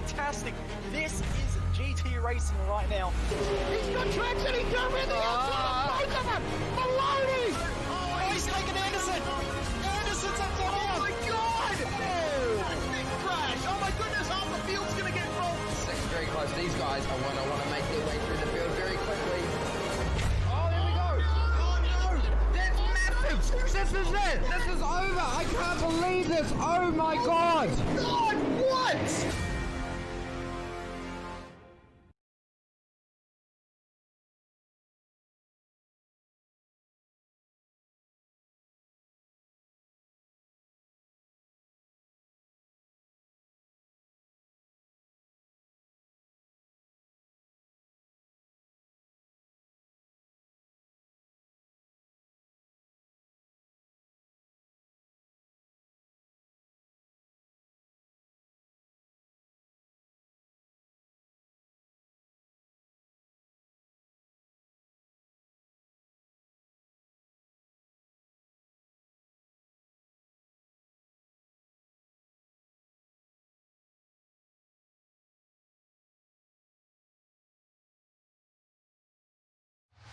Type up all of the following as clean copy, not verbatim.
fantastic. This is GT racing right now. He's got traction, he's going the outside, both of them! Maloney! Oh, he's taking Anderson! Anderson's up the Oh my God! Big crash! Oh my goodness, half the field's going to get rolled! It's very close. These guys are want to make their way through the field very quickly. Oh, there we go! Oh no! That's massive! This is it! This is over! I can't believe this! Oh my God! God, what?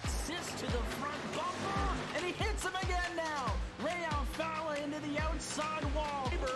Assist to the front bumper, and he hits him again now. Rayon Fowler into the outside wall. He's going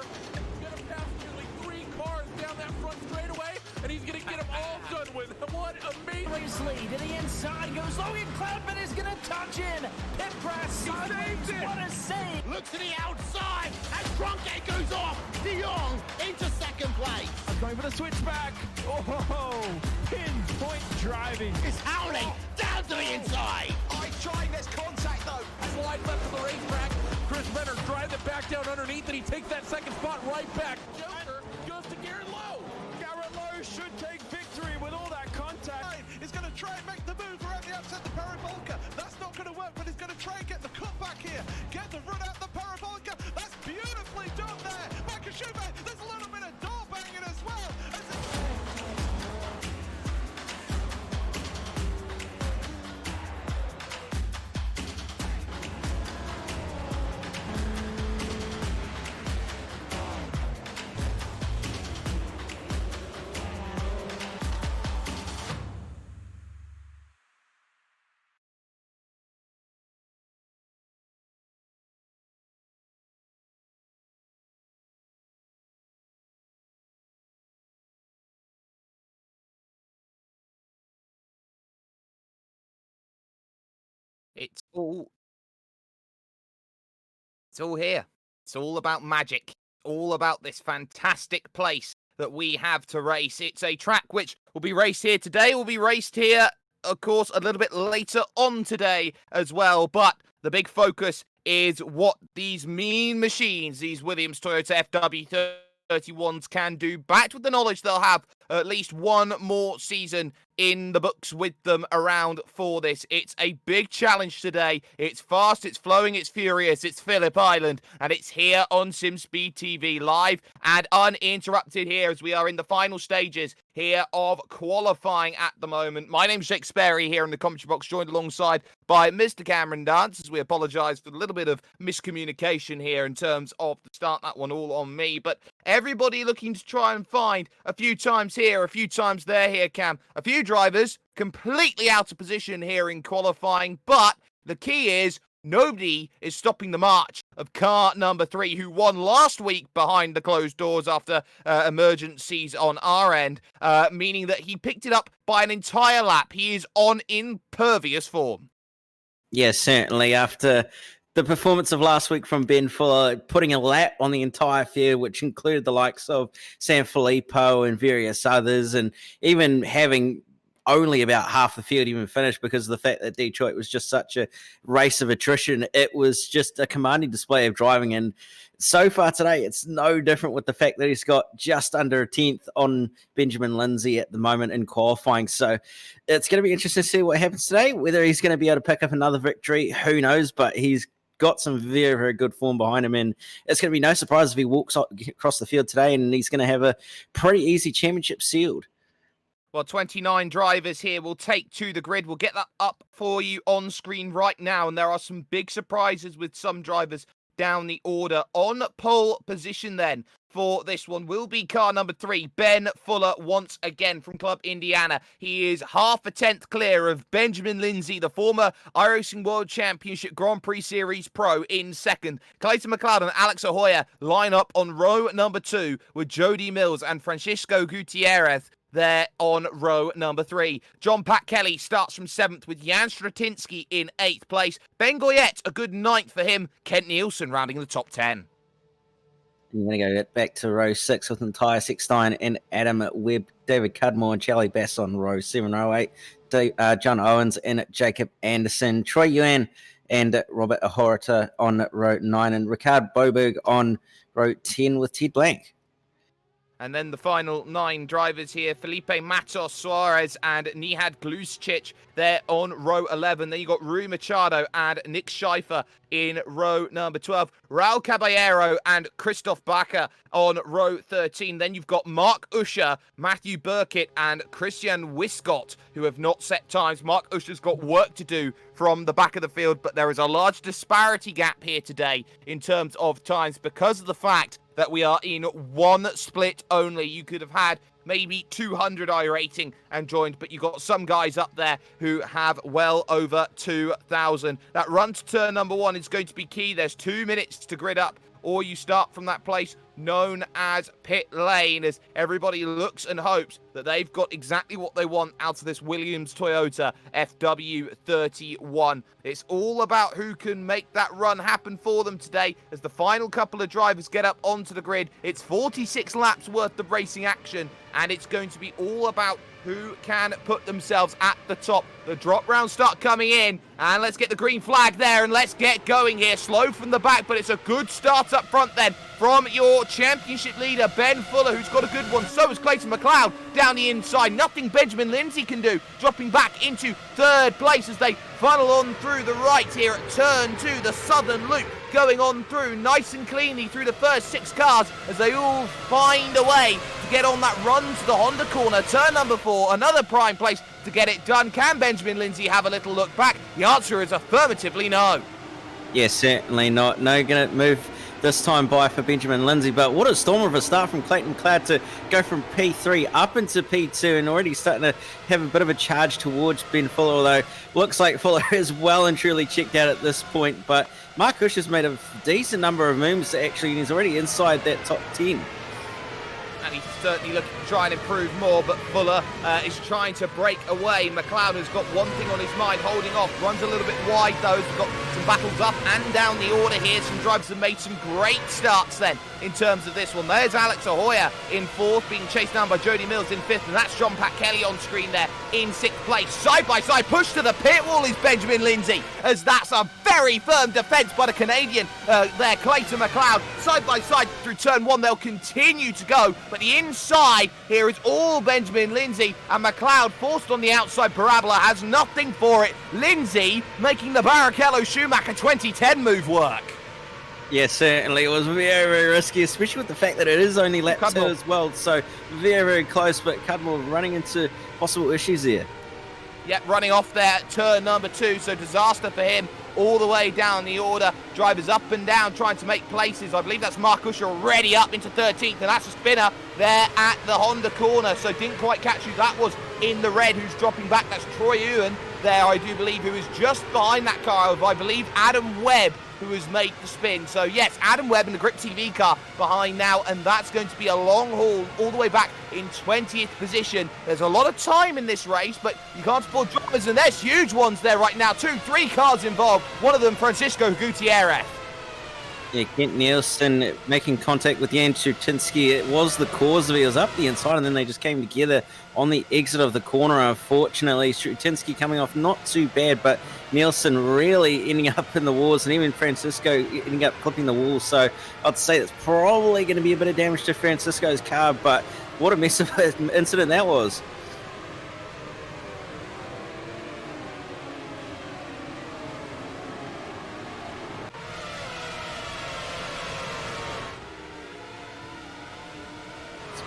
to pass nearly 3 cars down that front straightaway, and he's going to get them all done with. What amazing! Racely to the inside goes Logan Cloudman is going to touch in. Pit press. saved it. What a save! Look to the outside as Cronkite goes off. De Jong into second place. Going for the switchback. Oh, pinpoint driving. It's Howley down to the inside. Trying this contact though. Slide left of the racetrack. Chris Renner drives it back down underneath, and he takes that second spot right back. Joker goes to Garrett Lowe. Garrett Lowe should take victory with all that contact. He's going to try and make the move around the outside the parabolica. That's not going to work, but he's going to try and get the cut back here. Get the run out the parabolica. That's beautifully done there. Michael Schumacher, there's a little bit of door banging as well. It's all here. It's all about magic. All about this fantastic place that we have to race. It's a track which will be raced here today, will be raced here, of course, a little bit later on today as well. But the big focus is what these mean machines, these Williams Toyota FW31s can do, backed with the knowledge they'll have at least one more season in the books with them around for this. It's a big challenge today. It's fast, it's flowing, it's furious, it's Phillip Island, and it's here on SimSpeed TV, live and uninterrupted here as we are in the final stages here of qualifying at the moment. My name's Jake Sperry here in the commentary box, joined alongside by Mr. Cameron Dance, as we apologise for a little bit of miscommunication here in terms of the start, that one all on me, but everybody looking to try and find a few times here, a few times there here, Cam. A few drivers completely out of position here in qualifying, but the key is nobody is stopping the march of car number 3, who won last week behind the closed doors after emergencies on our end, meaning that he picked it up by an entire lap. He is on impervious form. Yes, certainly. After the performance of last week from Ben Fuller, putting a lap on the entire field, which included the likes of San Filippo and various others, and even having only about half the field even finished because of the fact that Detroit was just such a race of attrition. It was just a commanding display of driving, and so far today it's no different with the fact that he's got just under a 10th on Benjamin Lindsay at the moment in qualifying. So it's going to be interesting to see what happens today, whether he's going to be able to pick up another victory, who knows, but he's got some very, very good form behind him, and it's going to be no surprise if he walks across the field today and he's going to have a pretty easy championship sealed. Well, 29 drivers here will take to the grid. We'll get that up for you on screen right now, and there are some big surprises with some drivers down the order. On pole position then for this one will be car number 3, Ben Fuller, once again from Club Indiana. He is half a tenth clear of Benjamin Lindsay, the former iRacing World Championship Grand Prix Series Pro, in second. Clayton McLeod and Alex Ahoya line up on row number 2 with Jody Mills and Francisco Gutierrez there on row number 3. John Pat Kelly starts from 7th with Jan Stratinsky in 8th place. Ben Goyette, a good 9th for him. Kent Nielsen rounding the top 10. I'm going to go back to row 6 with Matthias Eckstein and Adam Webb, David Cudmore and Charlie Bass on row 7, row 8, John Owens and Jacob Anderson, Troy Yuan and Robert Ahorita on row 9, and Ricard Boberg on row 10 with Ted Blank. And then the final 9 drivers here, Felipe Matos Suarez and Nihad Gluscic, they're on row 11. Then you've got Rui Machado and Nick Schleifer in row number 12. Raul Caballero and Christoph Bacher on row 13. Then you've got Mark Usher, Matthew Burkitt and Christian Wiscott, who have not set times. Mark Usher's got work to do from the back of the field, but there is a large disparity gap here today in terms of times because of the fact that we are in one split only. You could have had maybe 200 iRating and joined, but you got some guys up there who have well over 2,000. That run to turn number 1 is going to be key. There's 2 minutes to grid up, or you start from that place known as pit lane, as everybody looks and hopes that they've got exactly what they want out of this Williams Toyota FW31. It's all about who can make that run happen for them today as the final couple of drivers get up onto the grid. It's 46 laps worth of racing action, and it's going to be all about who can put themselves at the top. The drop rounds start coming in, and let's get the green flag there, and let's get going here. Slow from the back, but it's a good start up front then from your championship leader, Ben Fuller, who's got a good one. So is Clayton McLeod down the inside. Nothing Benjamin Lindsay can do. Dropping back into 3rd place as they funnel on through the right here at turn 2, the southern loop. Going on through nice and cleanly through the first 6 cars as they all find a way to get on that run to the Honda corner. Turn number 4, another prime place to get it done. Can Benjamin Lindsay have a little look back? The answer is affirmatively no. Yes, certainly not. No, going to move this time by for Benjamin Lindsay, but what a storm of a start from Clayton McLeod to go from P3 up into P2 and already starting to have a bit of a charge towards Ben Fuller, although looks like Fuller is well and truly checked out at this point. But Mark Ush has made a decent number of moves actually, and he's already inside that top 10. And he's certainly looking to try and improve more, but Fuller is trying to break away. McLeod has got one thing on his mind, holding off. Runs a little bit wide, though. He's got some battles up and down the order here. Some drivers have made some great starts then in terms of this one. There's Alex Ahoya in 4th, being chased down by Jody Mills in 5th, and that's John Pat Kelly on screen there in 6th place. Side by side, push to the pit wall is Benjamin Lindsay, as that's a very firm defence by the Canadian there, Clayton McLeod. Side by side through turn 1, they'll continue to go, but the inside here is all Benjamin Lindsay, and McLeod forced on the outside parabola has nothing for it. Lindsay making the Barrichello-Schumacher 2010 move work. Yes, certainly. It was very, very risky, especially with the fact that it is only lap 2 as well. So very, very close, but Cudmore running into possible issues there. Yep, running off there at turn number 2, so disaster for him all the way down the order. Drivers up and down trying to make places. I believe that's Mark Usher already up into 13th, and that's a spinner there at the Honda corner. So didn't quite catch who that was in the red who's dropping back. That's Troy Ewan there, I do believe, who is just behind that car of, I believe, Adam Webb, who has made the spin. So yes, Adam Webb in the Grip TV car behind now, and that's going to be a long haul all the way back in 20th position. There's a lot of time in this race, but you can't afford dramas, and there's huge ones there right now. 3 cars involved, one of them Francisco Gutierrez. Yeah, Kent Nielsen making contact with Jan Strutinsky. It was the cause of it. He was up the inside, and then they just came together on the exit of the corner, unfortunately. Strutinsky coming off not too bad, but Nielsen really ending up in the walls, and even Francisco ending up clipping the wall. So I'd say that's probably going to be a bit of damage to Francisco's car, but what a mess of an incident that was.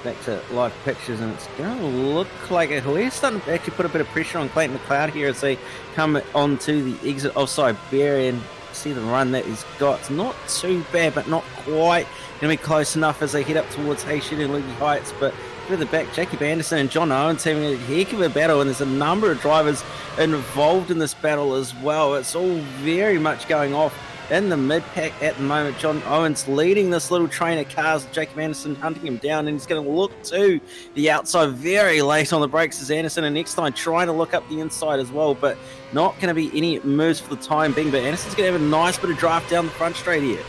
Back to live pictures, and it's going to look like we're starting to actually put a bit of pressure on Clayton McLeod here as they come onto the exit of Siberian see the run that he's got. It's not too bad, but not quite going to be close enough as they head up towards Haitian and Loogie Heights. But further back, Jacob Anderson and John Owens having a heck of a battle, and there's a number of drivers involved in this battle as well. It's all very much going off in the mid-pack at the moment. John Owens leading this little train of cars, Jacob Anderson hunting him down, and he's going to look to the outside very late on the brakes as Anderson, and next time trying to look up the inside as well, but not going to be any moves for the time being. But Anderson's going to have a nice bit of draft down the front straight here.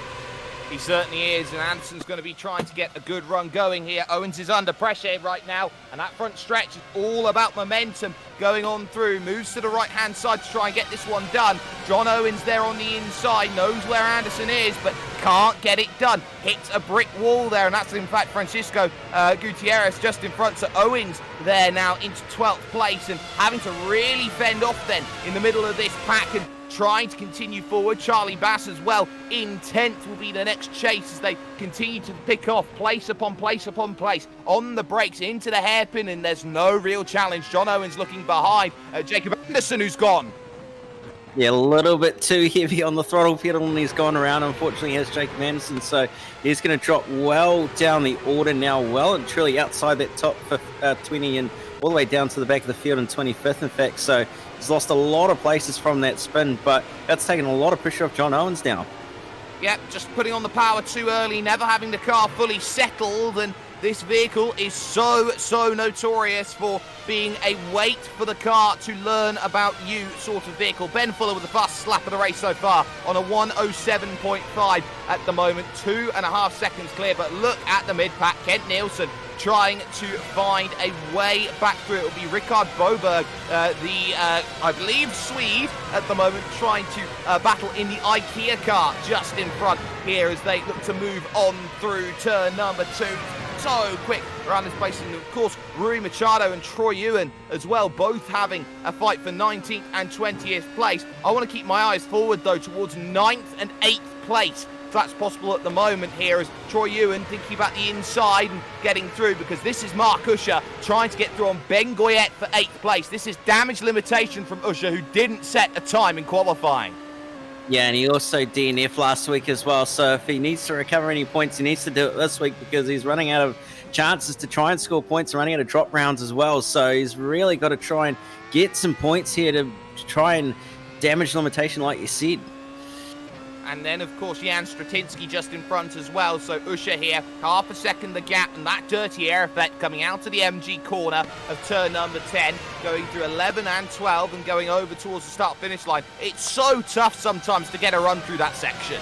He certainly is, and Anderson's going to be trying to get a good run going here. Owens is under pressure right now, and that front stretch is all about momentum going on through. Moves to the right-hand side to try and get this one done. John Owens there on the inside, knows where Anderson is, but can't get it done. Hits a brick wall there, and that's in fact Francisco Gutierrez just in front. So Owens there now into 12th place and having to really fend off then in the middle of this pack and trying to continue forward. Charlie Bass as well in 10th will be the next chase as they continue to pick off place upon place upon place on the brakes into the hairpin, and there's no real challenge. John Owens looking behind Jacob Anderson, who's gone. Yeah, a little bit too heavy on the throttle pedal, and he's gone around. Unfortunately, has Jacob Anderson, so he's going to drop well down the order now, well and truly outside that top 20 and all the way down to the back of the field in 25th, in fact. So he's lost a lot of places from that spin, but that's taken a lot of pressure off John Owens now. Yep, just putting on the power too early, never having the car fully settled, and this vehicle is so notorious for being a wait for the car to learn about you sort of vehicle. Ben Fuller with the fastest lap of the race so far on a 1:07.5 at the moment, 2.5 seconds clear. But look at the mid-pack, Kent Nielsen trying to find a way back through. It'll be Rickard Boberg, I believe Swede at the moment, trying to battle in the IKEA car just in front here as they look to move on through turn number 2. So quick around this place, and of course Rui Machado and Troy Ewan as well, both having a fight for 19th and 20th place. I want to keep my eyes forward though towards 9th and 8th place, if that's possible at the moment here, as Troy Ewan thinking about the inside and getting through, because this is Mark Usher trying to get through on Ben Goyette for 8th place. This is damage limitation from Usher, who didn't set a time in qualifying. Yeah, and he also DNF last week as well, so if he needs to recover any points, he needs to do it this week, because he's running out of chances to try and score points and running out of drop rounds as well. So he's really got to try and get some points here to try and damage limitation like you said. And then, of course, Jan Stratinsky just in front as well. So Usher here, half a second the gap, and that dirty air effect coming out of the MG corner of turn number 10, going through 11 and 12 and going over towards the start-finish line. It's so tough sometimes to get a run through that section.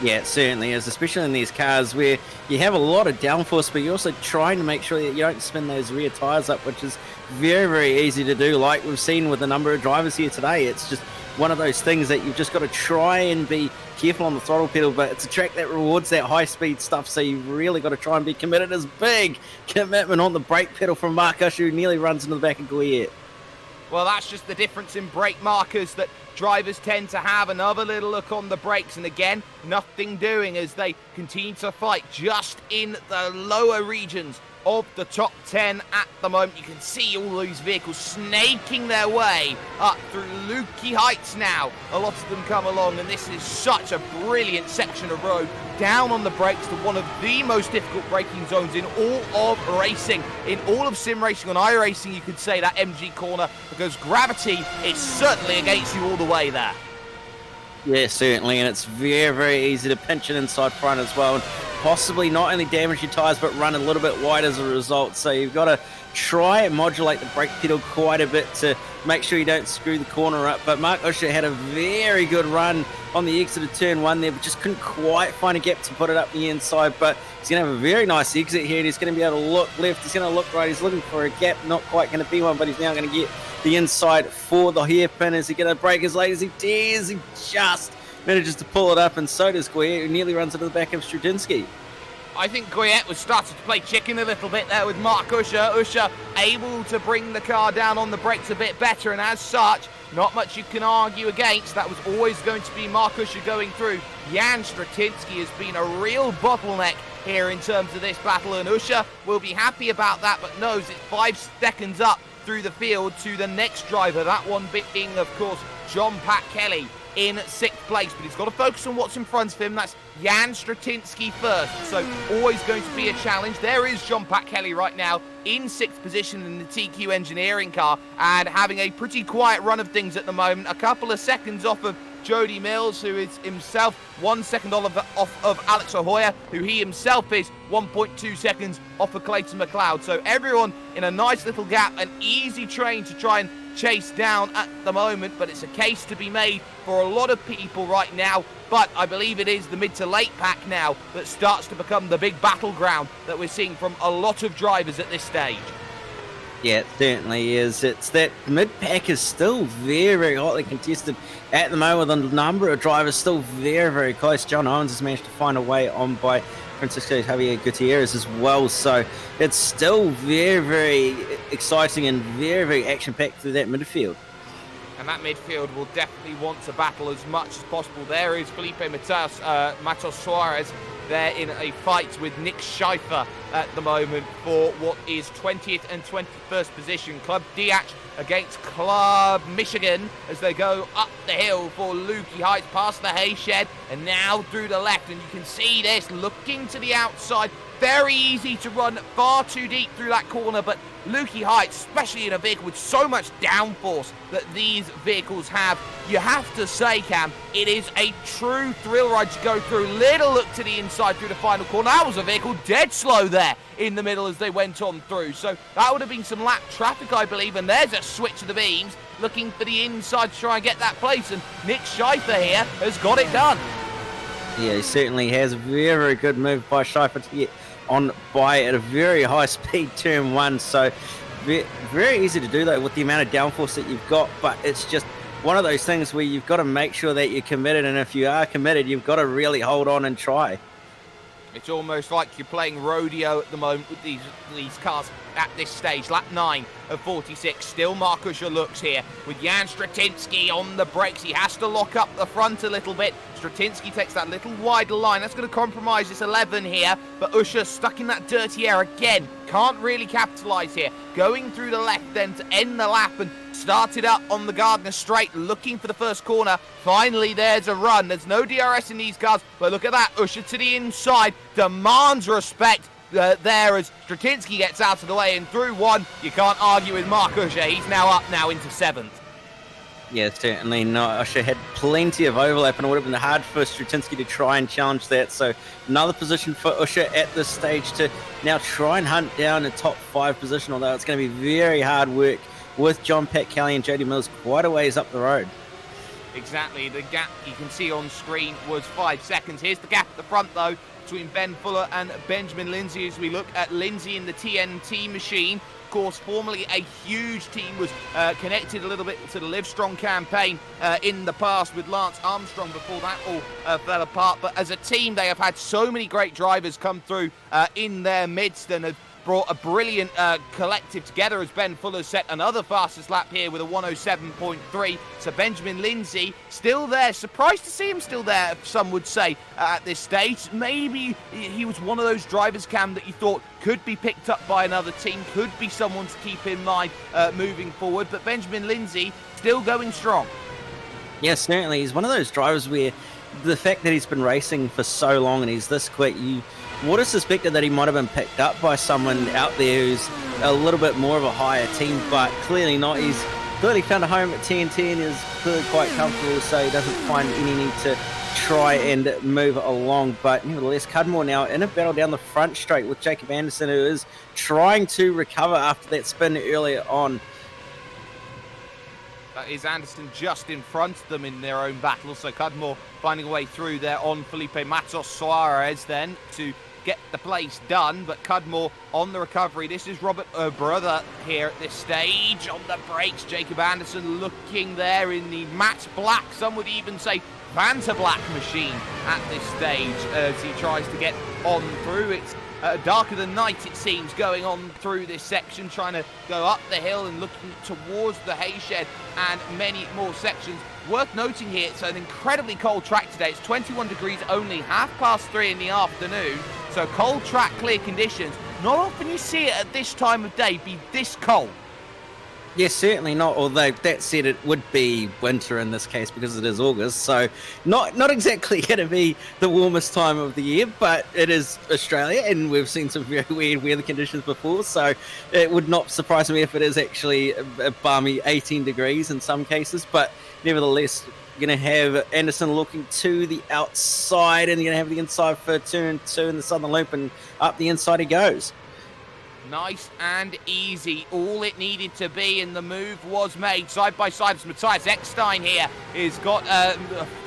Yeah, it certainly is, especially in these cars where you have a lot of downforce, but you're also trying to make sure that you don't spin those rear tyres up, which is very easy to do, like we've seen with a number of drivers here today. It's just one of those things that you've just got to try and be careful on the throttle pedal, but it's a track that rewards that high-speed stuff, so you've really got to try and be committed. As big commitment on the brake pedal from Mark Usher, who nearly runs into the back of Goyette. Well, that's just the difference in brake markers that drivers tend to have. Another little look on the brakes, and again, nothing doing as they continue to fight just in the lower regions of the top 10 at the moment. You can see all these vehicles snaking their way up through Lukey Heights now. A lot of them come along, and this is such a brilliant section of road. Down on the brakes to one of the most difficult braking zones in all of racing, in all of sim racing. On iRacing, you could say that MG corner, because gravity is certainly against you all the way there. Yeah, certainly, and it's very easy to pinch it inside front as well, and possibly not only damage your tyres but run a little bit wide as a result. So you've got to try and modulate the brake pedal quite a bit to make sure you don't screw the corner up. But Mark Usher had a very good run on the exit of turn 1 there, but just couldn't quite find a gap to put it up the inside. But he's going to have a very nice exit here, and he's going to be able to look left, he's going to look right, he's looking for a gap, not quite going to be one, but he's now going to get the inside for the hairpin. Is he going to brake as late as he dares? He just manages to pull it up, and so does Goyette, who nearly runs into the back of Stradinsky. I think Goyette was starting to play chicken a little bit there with Mark Usher. Usher able to bring the car down on the brakes a bit better, and as such, not much you can argue against. That was always going to be Mark Usher going through. Jan Stratinsky has been a real bottleneck here in terms of this battle, and Usher will be happy about that, but knows it's 5 seconds up through the field to the next driver, that one being, of course, John Pat Kelly in 6th place, but he's got to focus on what's in front of him. That's Jan Straczynski first, so always going to be a challenge. There is John-Pat Kelly right now in 6th position in the TQ Engineering car and having a pretty quiet run of things at the moment. A couple of seconds off of Jody Mills, who is himself 1 second off of Alex Ahoya, who he himself is 1.2 seconds off of Clayton McLeod. So everyone in a nice little gap, an easy train to try and chase down at the moment, but it's a case to be made for a lot of people right now. But I believe it is the mid to late pack now that starts to become the big battleground that we're seeing from a lot of drivers at this stage. Yeah, it certainly is. It's that mid-pack is still very, very hotly contested at the moment, with a number of drivers still very, very close. John Owens has managed to find a way on by Francisco Javier Gutierrez as well. So it's still very, very exciting and very, very action-packed through that midfield. And that midfield will definitely want to battle as much as possible. There is Felipe Matos Suarez there in a fight with Nick Scheifer at the moment for what is 20th and 21st position. Club Diach against Club Michigan as they go up the hill for Lukey Heights, past the hay shed and now through the left. And you can see this looking to the outside. Very easy to run far too deep through that corner, but Lukey Heights, especially in a vehicle with so much downforce that these vehicles have, you have to say, Cam, it is a true thrill ride to go through. Little look to the inside through the final corner. That was a vehicle dead slow there in the middle as they went on through. So that would have been some lap traffic, I believe, and there's a switch of the beams looking for the inside to try and get that place, and Nick Scheifer here has got it done. Yeah, he certainly has. A very, very good move by Scheifer to get on by at a very high speed turn 1. So very easy to do that with the amount of downforce that you've got, but it's just one of those things where you've got to make sure that you're committed, and if you are committed, you've got to really hold on and try. It's almost like you're playing rodeo at the moment with these cars at this stage. Lap 9 of 46. Still Mark Usher looks here with Jan Straczynski on the brakes. He has to lock up the front a little bit. Straczynski takes that little wider line. That's going to compromise this 11 here. But Usher stuck in that dirty air again. Can't really capitalise here. Going through the left then to end the lap and started up on the Gardner straight, looking for the first corner. Finally, there's a run. There's no DRS in these cars, but look at that. Usher to the inside, demands respect there as Straczynski gets out of the way, and through 1, you can't argue with Mark Usher. He's now up now into 7th. Yeah, certainly not. Usher had plenty of overlap, and it would have been hard for Straczynski to try and challenge that. So another position for Usher at this stage to now try and hunt down a top 5 position, although it's going to be very hard work with John-Pat Kelly and Jody Mills quite a ways up the road. Exactly. The gap you can see on screen was 5 seconds. Here's the gap at the front, though, between Ben Fuller and Benjamin Lindsay as we look at Lindsay in the TNT machine. Of course, formerly a huge team, was connected a little bit to the Livestrong campaign in the past with Lance Armstrong before that all fell apart. But as a team, they have had so many great drivers come through in their midst and have brought a brilliant collective together as Ben Fuller set another fastest lap here with a 107.3. So Benjamin Lindsay still there. Surprised to see him still there, some would say, at this stage. Maybe he was one of those drivers, Cam, that you thought could be picked up by another team, could be someone to keep in mind moving forward. But Benjamin Lindsay still going strong. Yes, certainly. He's one of those drivers where the fact that he's been racing for so long and he's this quick, you would have suspected that he might have been picked up by someone out there who's a little bit more of a higher team, but clearly not. He's clearly found a home at TNT and is clearly quite comfortable, so he doesn't find any need to try and move along. But nevertheless, Cudmore now in a battle down the front straight with Jacob Anderson, who is trying to recover after that spin earlier on. That is Anderson just in front of them in their own battle. So Cudmore finding a way through there on Felipe Matos Suarez then to get the place done. But Cudmore on the recovery. This is Robert O'Brother here at this stage on the brakes. Jacob Anderson looking there in the matte black, some would even say Vanta Black machine at this stage as he tries to get on through. It's darker than night, it seems, going on through this section, trying to go up the hill and looking towards the hay shed and many more sections. Worth noting here, it's an incredibly cold track today. It's 21 degrees only, 3:30 in the afternoon. So cold track, clear conditions. Not often you see it at this time of day be this cold. Yes, certainly not. Although that said, it would be winter in this case because it is August, so not exactly going to be the warmest time of the year. But it is Australia, and we've seen some very weird weather conditions before, so it would not surprise me if it is actually a balmy 18 degrees in some cases. But nevertheless, you're going to have Anderson looking to the outside, and you're going to have the inside for turn 2 in the southern loop, and up the inside he goes. Nice and easy. All it needed to be, and the move was made. Side by side, Matthias Eckstein here is got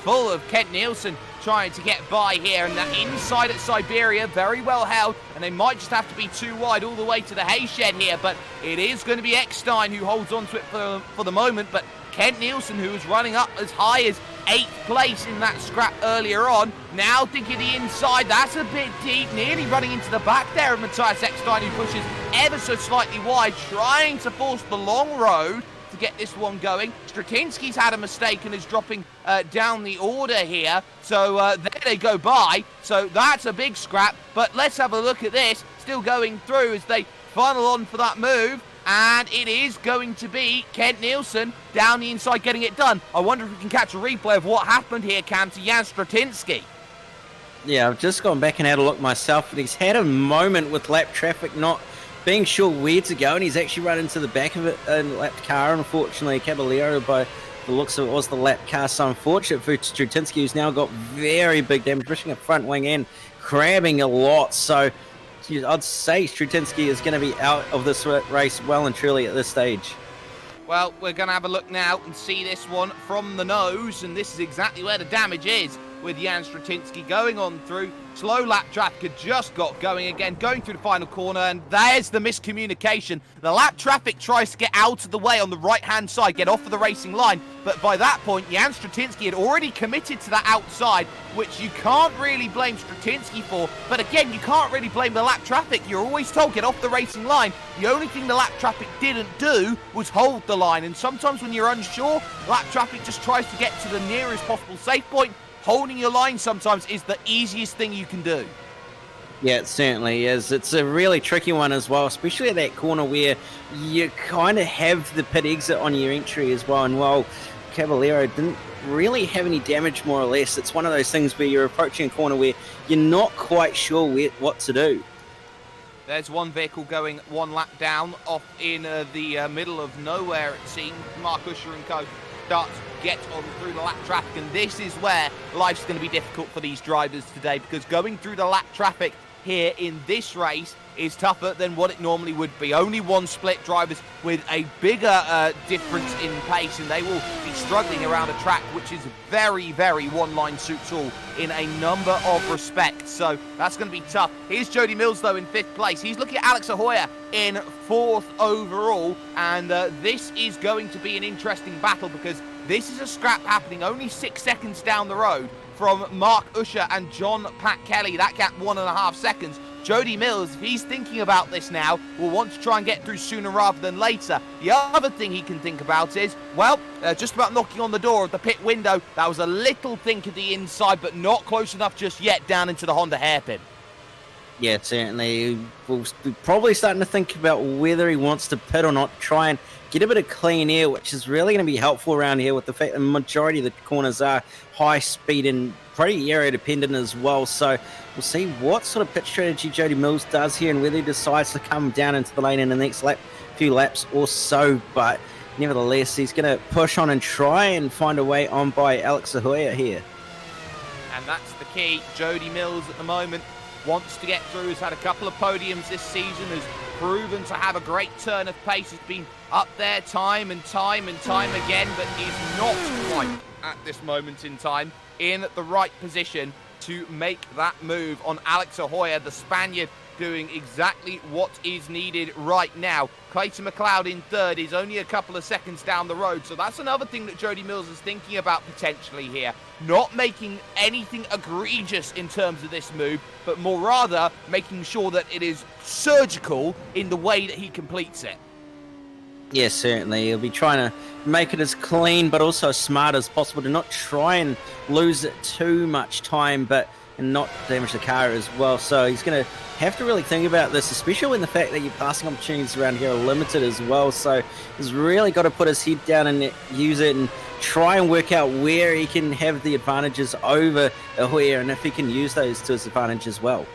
full of Kent Nielsen trying to get by here, and that inside at Siberia, very well held, and they might just have to be too wide all the way to the hay shed here, but it is going to be Eckstein who holds on to it for the moment, but Kent Nielsen, who was running up as high as 8th place in that scrap earlier on, now thinking the inside, that's a bit deep, nearly running into the back there of Matthias Eckstein, who pushes ever so slightly wide, trying to force the long road to get this one going. Stratinsky's had a mistake and is dropping down the order here, so there they go by, so that's a big scrap, but let's have a look at this, still going through as they funnel on for that move. And it is going to be Kent Nielsen down the inside getting it done. I wonder if we can catch a replay of what happened here, Cam, to Jan Stratinsky. Yeah, I've just gone back and had a look myself, but he's had a moment with lap traffic not being sure where to go, and he's actually run into the back of it in a lapped car. Unfortunately, Caballero, by the looks of it, was the lap car, so unfortunate for Stratinsky, who's now got very big damage, missing a front wing and crabbing a lot, so I'd say Stratinsky is going to be out of this race well and truly at this stage. Well, we're going to have a look now and see this one from the nose, and this is exactly where the damage is with Jan Stratinsky going on through. Slow lap traffic had just got going again, going through the final corner, and there's the miscommunication. The lap traffic tries to get out of the way on the right-hand side, get off of the racing line, but by that point, Jan Stratinsky had already committed to that outside, which you can't really blame Stratinsky for, but again, you can't really blame the lap traffic. You're always told, get off the racing line. The only thing the lap traffic didn't do was hold the line, and sometimes when you're unsure, lap traffic just tries to get to the nearest possible safe point. Holding your line sometimes is the easiest thing you can do. Yeah, it certainly is. It's a really tricky one as well, especially at that corner where you kind of have the pit exit on your entry as well. And while Caballero didn't really have any damage, more or less, it's one of those things where you're approaching a corner where you're not quite sure what to do. There's one vehicle going one lap down off in the middle of nowhere, it seems. Mark Usher and co. start to get on through the lap traffic, and this is where life's going to be difficult for these drivers today, because going through the lap traffic here in this race is tougher than what it normally would be. Only one split, drivers with a bigger difference in pace, and they will be struggling around a track which is very, very one-line suits all in a number of respects, so that's going to be tough. Here's Jody Mills, though, in 5th place. He's looking at Alex Ahoya in 4th overall, and this is going to be an interesting battle, because this is a scrap happening only 6 seconds down the road from Mark Usher and John Pat Kelly. That gap 1.5 seconds. Jody Mills, if he's thinking about this now, will want to try and get through sooner rather than later. The other thing he can think about is, well, just about knocking on the door of the pit window. That was a little think of the inside, but not close enough just yet down into the Honda hairpin. Yeah, certainly. We'll be probably starting to think about whether he wants to pit or not, try and get a bit of clean air, which is really going to be helpful around here with the fact that the majority of the corners are high speed and pretty area dependent as well. So we'll see what sort of pit strategy Jody Mills does here and whether he decides to come down into the lane in the next few laps or so. But nevertheless, he's going to push on and try and find a way on by Alex Ahoya here. And that's the key. Jody Mills at the moment wants to get through, has had a couple of podiums this season, has proven to have a great turn of pace, has been up there time and time again, but is not quite at this moment in time in the right position to make that move on Alex Ahoya, the Spaniard, doing exactly what is needed right now. Clayton McLeod in 3rd is only a couple of seconds down the road, so that's another thing that Jody Mills is thinking about potentially here. Not making anything egregious in terms of this move, but more rather making sure that it is surgical in the way that he completes it. Yes, certainly. He'll be trying to make it as clean but also as smart as possible to not try and lose it too much time, but and not damage the car as well. So he's going to have to really think about this, especially when the fact that your passing opportunities around here are limited as well. So he's really got to put his head down and use it and try and work out where he can have the advantages over Ahoya, and if he can use those to his advantage as well.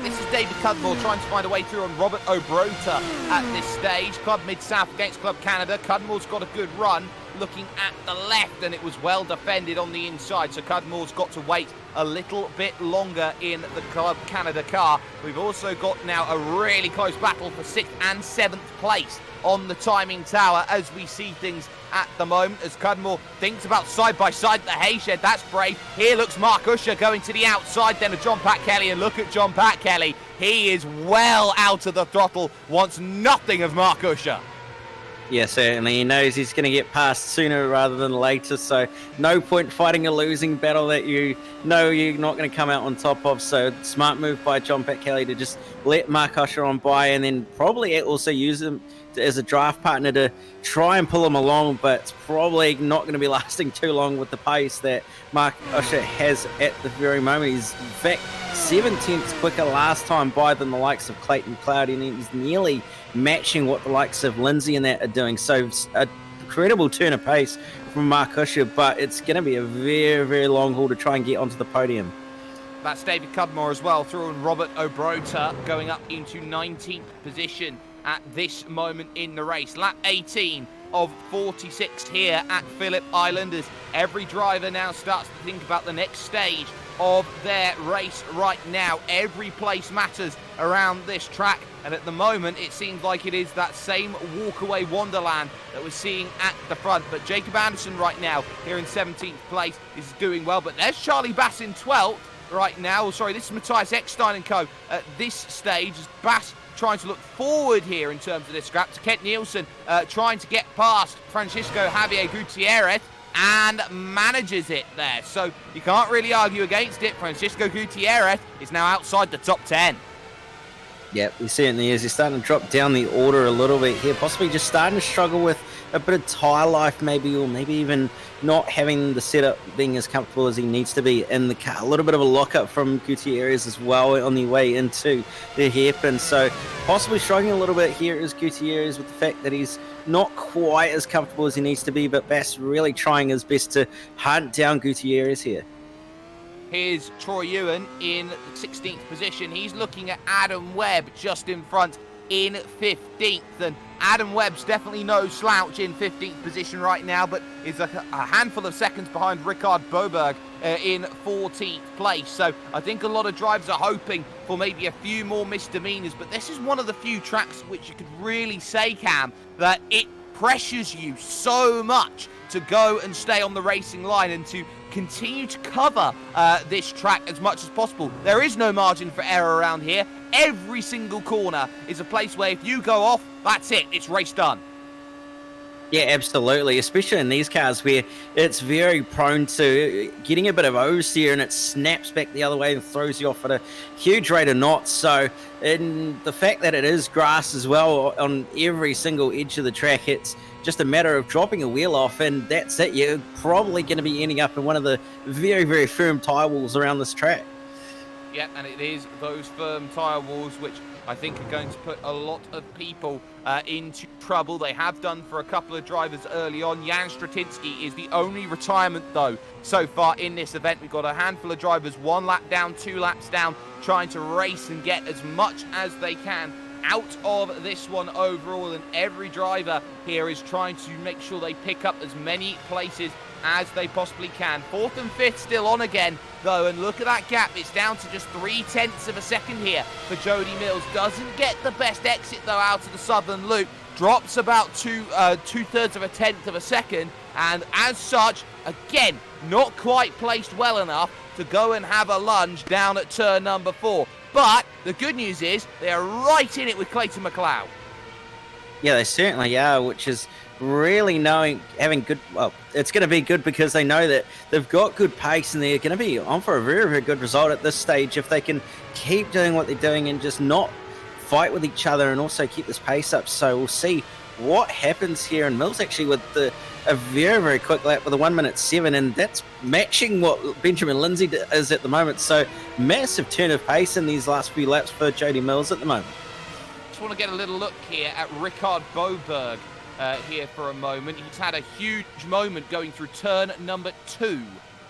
This is David Cudmore trying to find a way through on Robert Obrota at this stage. Club Mid-South against Club Canada. Cudmore's got a good run looking at the left, and it was well defended on the inside, so Cudmore's got to wait a little bit longer in the Club Canada car. We've also got now a really close battle for 6th and 7th place on the timing tower as we see things at the moment, as Cudmore thinks about side-by-side the hayshed. That's brave. Here looks Mark Usher going to the outside then of John Pat Kelly, and look at John Pat Kelly. He is well out of the throttle, wants nothing of Mark Usher. Yeah, certainly. He knows he's going to get past sooner rather than later, so no point fighting a losing battle that you know you're not going to come out on top of. So smart move by John Pat Kelly to just let Mark Usher on by, and then probably also use him as a draft partner to try and pull him along, but it's probably not going to be lasting too long with the pace that Mark Usher has at the very moment. He's in fact 7/10 quicker last time by than the likes of Clayton Cloud, and he's nearly matching what the likes of Lindsay and that are doing. So an incredible turn of pace from Mark Usher, but it's going to be a very, very long haul to try and get onto the podium. That's David Cudmore as well, through on Robert Obrota, going up into 19th position at this moment in the race. Lap 18 of 46 here at Phillip Island, as every driver now starts to think about the next stage of their race right now. Every place matters around this track, and at the moment it seems like it is that same walkaway wonderland that we're seeing at the front. But Jacob Anderson right now here in 17th place is doing well, but there's Charlie Bass in 12th right now. Sorry, this is Matthias Eckstein and co at this stage, as Bass trying to look forward here in terms of this scrap to Kent Nielsen, trying to get past Francisco Javier Gutierrez, and manages it there. So you can't really argue against it. Francisco Gutierrez is now outside the top 10. Yep, he certainly is. He's starting to drop down the order a little bit here, possibly just starting to struggle with a bit of tyre life maybe, or maybe even not having the setup being as comfortable as he needs to be in the car. A little bit of a lockup from Gutierrez as well on the way into the hairpin. So possibly struggling a little bit here is Gutierrez with the fact that he's not quite as comfortable as he needs to be, but Bass really trying his best to hunt down Gutierrez here. Here's Troy Ewan in 16th position. He's looking at Adam Webb just in front in 15th. And Adam Webb's definitely no slouch in 15th position right now, but is a handful of seconds behind Rickard Boberg in 14th place. So I think a lot of drivers are hoping for maybe a few more misdemeanors, but this is one of the few tracks which you could really say, Cam, that it pressures you so much to go and stay on the racing line and to continue to cover this track as much as possible. There is no margin for error around here. Every single corner is a place where if you go off, that's it, it's race done. Yeah, absolutely, especially in these cars where it's very prone to getting a bit of oversteer and it snaps back the other way and throws you off at a huge rate of knots. So, in the fact that it is grass as well on every single edge of the track, it's just a matter of dropping a wheel off and that's it. You're probably going to be ending up in one of the very, very firm tyre walls around this track. Yeah, and it is those firm tyre walls which I think are going to put a lot of people into trouble. They have done for a couple of drivers early on. Jan Stratinsky is the only retirement, though, so far in this event. We've got a handful of drivers, 1 lap down, 2 laps down, trying to race and get as much as they can out of this one overall, and every driver here is trying to make sure they pick up as many places as they possibly can. 4th and 5th still on again, though, and look at that gap. It's down to just 0.3 of a second here for Jody Mills. Doesn't get the best exit, though, out of the southern loop. Drops about 2/3 of a second, and as such, again, not quite placed well enough to go and have a lunge down at turn number 4. But the good news is they are right in it with Clayton McLeod. Yeah, they certainly are, which is really having good, well, it's going to be good because they know that they've got good pace and they're going to be on for a very, very good result at this stage if they can keep doing what they're doing and just not fight with each other and also keep this pace up. So we'll see what happens here. And Mills actually with a very, very quick lap with a 1:07, and that's matching what Benjamin Lindsay is at the moment. So massive turn of pace in these last few laps for Jody Mills at the moment. Just want to get a little look here at Rickard Boberg here for a moment. He's had a huge moment going through turn number 2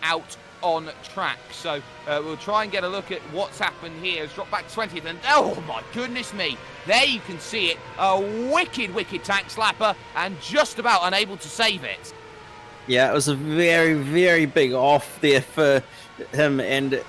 out on track. So we'll try and get a look at what's happened here. It's dropped back 20th, and oh my goodness me, there you can see it. A wicked, wicked tank slapper, and just about unable to save it. Yeah, it was a very, very big off there for him, and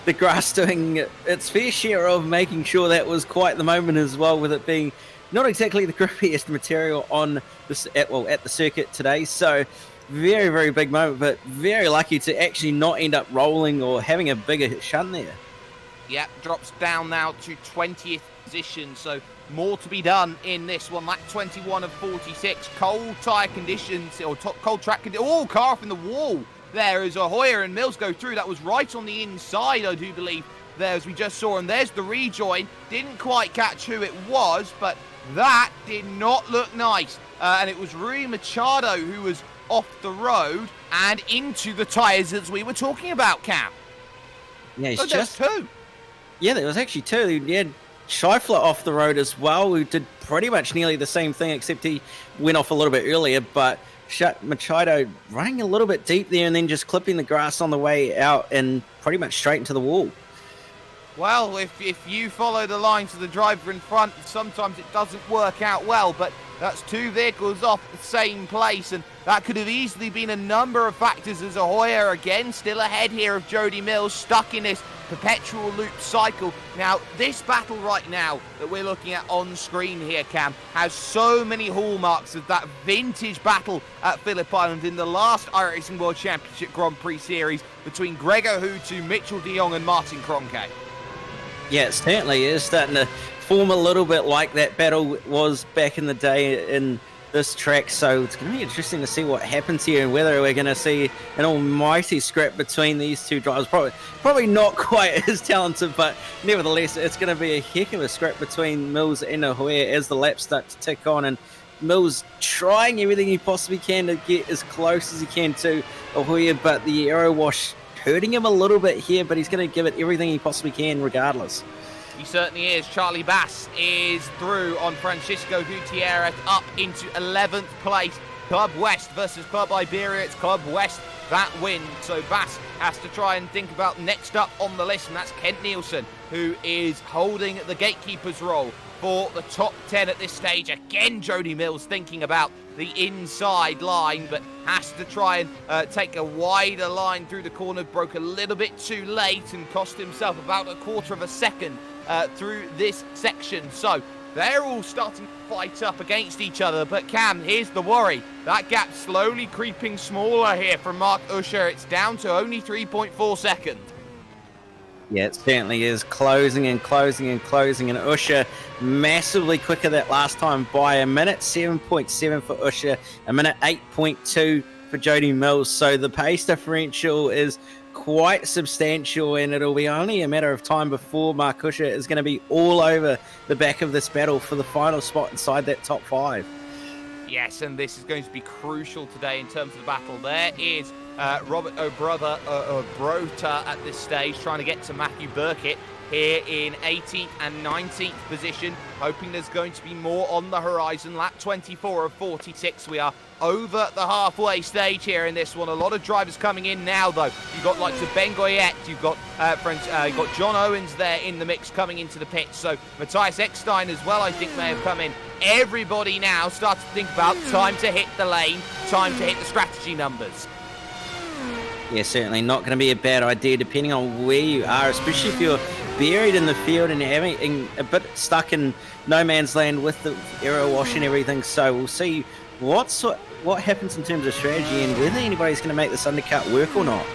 the grass doing its fair share of making sure that was quite the moment as well, with it being not exactly the grippiest material on this at the circuit today. So very, very big moment, but very lucky to actually not end up rolling or having a bigger shunt there. Yeah, drops down now to 20th position, so more to be done in this one. Lap 21 of 46, cold tyre conditions, or cold track conditions. Oh, car off in the wall there as Hoyer and Mills go through. That was right on the inside, I do believe, there as we just saw. And there's the rejoin. Didn't quite catch who it was, but that did not look nice. And it was Rui Machado who was off the road and into the tyres as we were talking about, Cam. Yeah, he's just two. Yeah, there was actually two. He had Scheifler off the road as well, who did pretty much nearly the same thing, except he went off a little bit earlier. But Machado running a little bit deep there and then just clipping the grass on the way out and pretty much straight into the wall. Well, if you follow the lines of the driver in front, sometimes it doesn't work out well, but that's two vehicles off the same place, and that could have easily been a number of factors as Hoyer again still ahead here of Jody Mills, stuck in this perpetual loop cycle. Now, this battle right now that we're looking at on screen here, Cam, has so many hallmarks of that vintage battle at Phillip Island in the last iRacing World Championship Grand Prix Series between Gregor Houtu, Mitchell de Jong and Martin Kroenke. Yeah, it certainly is starting to form a little bit like that battle was back in the day in this track. So it's going to be interesting to see what happens here and whether we're going to see an almighty scrap between these two drivers. Probably not quite as talented, but nevertheless, it's going to be a heck of a scrap between Mills and Hoyer as the laps start to tick on, and Mills trying everything he possibly can to get as close as he can to Hoyer, but the aero wash hurting him a little bit here, but he's going to give it everything he possibly can regardless. He certainly is. Charlie Bass is through on Francisco Gutierrez up into 11th place. Club West versus Club Iberia. It's Club West that win. So Bass has to try and think about next up on the list, and that's Kent Nielsen, who is holding the gatekeeper's role for the top 10 at this stage. Again, Jody Mills thinking about the inside line, but has to try and take a wider line through the corner. Broke a little bit too late and cost himself about a quarter of a second through this section. So they're all starting to fight up against each other. But Cam, here's the worry. That gap slowly creeping smaller here from Mark Usher. It's down to only 3.4 seconds. Yeah, it certainly is closing and closing and closing, and Usher massively quicker that last time by a minute, 7.7 for Usher, a minute 8.2 for Jody Mills. So the pace differential is quite substantial, and it'll be only a matter of time before Mark Usher is going to be all over the back of this battle for the final spot inside that top 5. Yes, and this is going to be crucial today in terms of the battle. There is Robert O'Brota at this stage trying to get to Matthew Burkett here in 18th and 19th position, hoping there's going to be more on the horizon. Lap 24 of 46. We are over the halfway stage here in this one. A lot of drivers coming in now, though. You've got likes of Ben Goyette, you've got you've got John Owens there in the mix coming into the pits. So Matthias Eckstein as well, I think, may have come in. Everybody now starts to think about time to hit the lane, time to hit the strategy numbers. Yeah, certainly not going to be a bad idea depending on where you are, especially if you're buried in the field and having a bit stuck in no man's land with the aero wash and everything. So we'll see what happens in terms of strategy and whether anybody's going to make this undercut work or not.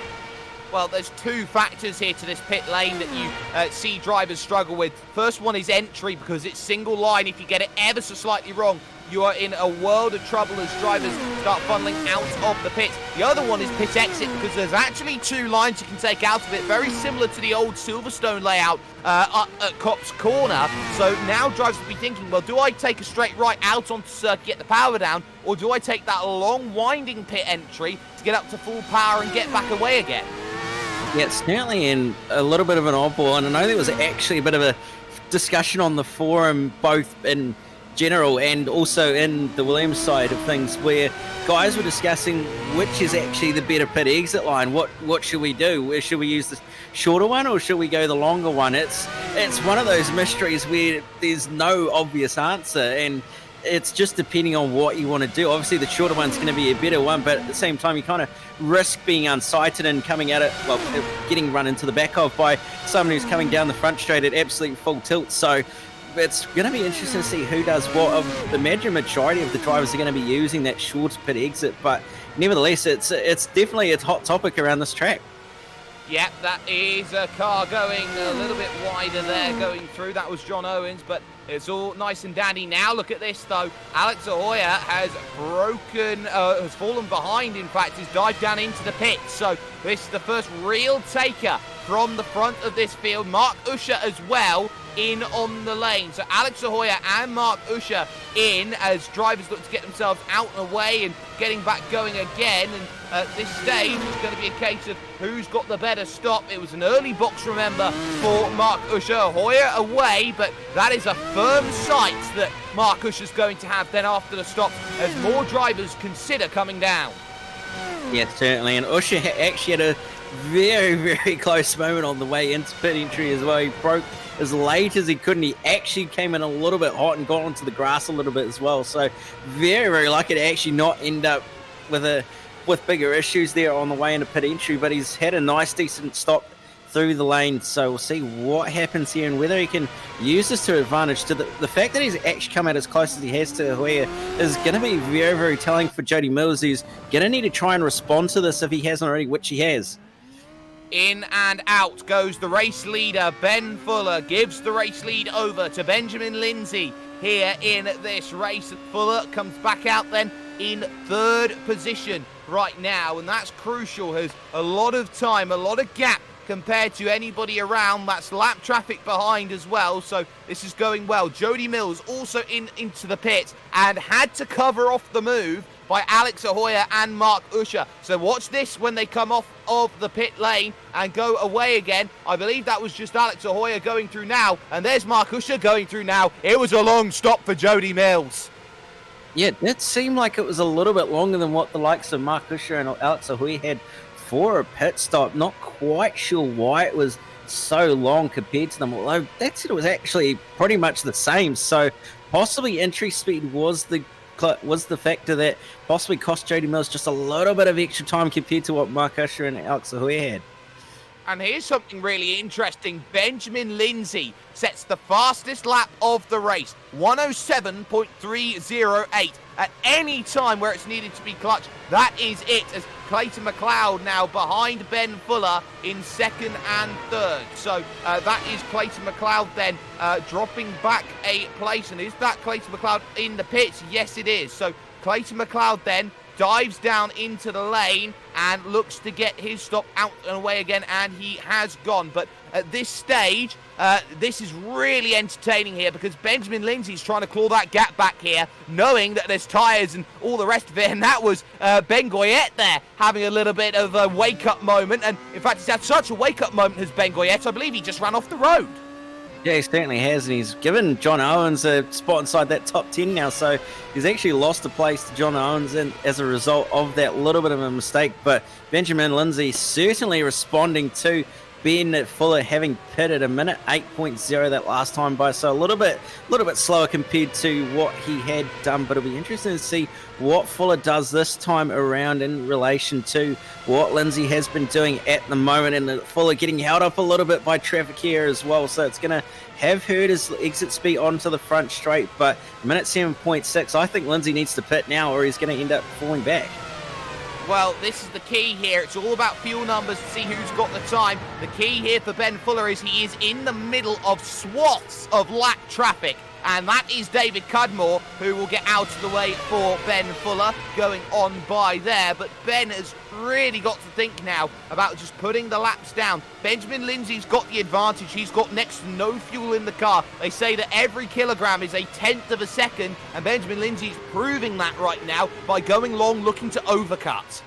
Well, there's two factors here to this pit lane that you see drivers struggle with. First one is entry, because it's single line. If you get it ever so slightly wrong, you are in a world of trouble as drivers start funneling out of the pit. The other one is pit exit, because there's actually 2 lines you can take out of it, very similar to the old Silverstone layout at Copse Corner. So now drivers will be thinking, well, do I take a straight right out onto circuit, get the power down, or do I take that long winding pit entry to get up to full power and get back away again? Yeah, it's certainly in a little bit of an oddball, and I know there was actually a bit of a discussion on the forum, both in general and also in the Williams side of things, where guys were discussing which is actually the better pit exit line. What should we do? Should we use the shorter one or should we go the longer one? It's one of those mysteries where there's no obvious answer, and it's just depending on what you want to do. Obviously, the shorter one's going to be a better one, but at the same time, you kind of risk being unsighted and coming at it, well, getting run into the back of by someone who's coming down the front straight at absolute full tilt. So it's going to be interesting to see who does what. The majority of the drivers are going to be using that short pit exit, but nevertheless, it's definitely a hot topic around this track. Yep, that is a car going a little bit wider there, going through. That was John Owens, but it's all nice and dandy. Now look at this, though. Alex Ahoya has has fallen behind, in fact, he's dived down into the pit. So this is the first real taker from the front of this field. Mark Usher as well in on the lane. So Alex Ahoya and Mark Usher in as drivers look to get themselves out and away and getting back going again. And at this stage, it's going to be a case of who's got the better stop. It was an early box, remember, for Mark Usher. Ahoya away, but that is a firm sight that Mark Usher's going to have then after the stop as more drivers consider coming down. Yeah, certainly. And Usher actually had a very, very close moment on the way into pit entry as well. He broke as late as he could, and he actually came in a little bit hot and got onto the grass a little bit as well. So very, very lucky to actually not end up with bigger issues there on the way into pit entry, but he's had a nice, decent stop through the lane. So we'll see what happens here and whether he can use this to advantage. To the fact that he's actually come out as close as he has to Ahoya is going to be very, very telling for Jody Mills, who's going to need to try and respond to this if he hasn't already, which he has. In and out goes the race leader, Ben Fuller, gives the race lead over to Benjamin Lindsay here in this race. Fuller comes back out then in 3rd position right now, and that's crucial. Has a lot of time, a lot of gap compared to anybody around. That's lap traffic behind as well, so this is going well. Jody Mills also into the pit and had to cover off the move by Alex Ahoya and Mark Usher. So watch this when they come off of the pit lane and go away again. I believe that was just Alex Ahoya going through now, and there's Mark Usher going through now. It was a long stop for Jody Mills. Yeah, it seemed like it was a little bit longer than what the likes of Mark Usher and Alex Ahoya had for a pit stop. Not quite sure why it was so long compared to them, although that said it was actually pretty much the same. So possibly entry speed was the factor that possibly cost Jody Mills just a little bit of extra time compared to what Mark Usher and Alex Ahoya had. And here's something really interesting. Benjamin Lindsay sets the fastest lap of the race, 107.308. At any time where it's needed to be clutch, that is it, as Clayton McLeod now behind Ben Fuller in 2nd and 3rd. So that is Clayton McLeod then dropping back a place. And is that Clayton McLeod in the pits? Yes, it is. So Clayton McLeod then dives down into the lane and looks to get his stop out and away again, and he has gone. But at this stage, this is really entertaining here because Benjamin Lindsay's trying to claw that gap back here, knowing that there's tyres and all the rest of it, and that was Ben Goyette there having a little bit of a wake-up moment. And in fact, he's had such a wake-up moment as Ben Goyette, I believe he just ran off the road. Yeah, he certainly has, and he's given John Owens a spot inside that top 10 now, so he's actually lost a place to John Owens and as a result of that little bit of a mistake. But Benjamin Lindsay certainly responding to Ben Fuller having pitted a minute 8.0 that last time by, so a little bit slower compared to what he had done. But it'll be interesting to see what Fuller does this time around in relation to what Lindsay has been doing at the moment, and Fuller getting held up a little bit by traffic here as well. So it's going to have hurt his exit speed onto the front straight. But minute 7.6, I think Lindsay needs to pit now or he's going to end up falling back. Well, this is the key here. It's all about fuel numbers to see who's got the time. The key here for Ben Fuller is he is in the middle of swaths of lap traffic and that is David Cudmore, who will get out of the way for Ben Fuller going on by there. But Ben has really got to think now about just putting the laps down. Benjamin Lindsay's got the advantage. He's got next to no fuel in the car. They say that every kilogram is a tenth of a second, and Benjamin Lindsay's proving that right now by going long, looking to overcut.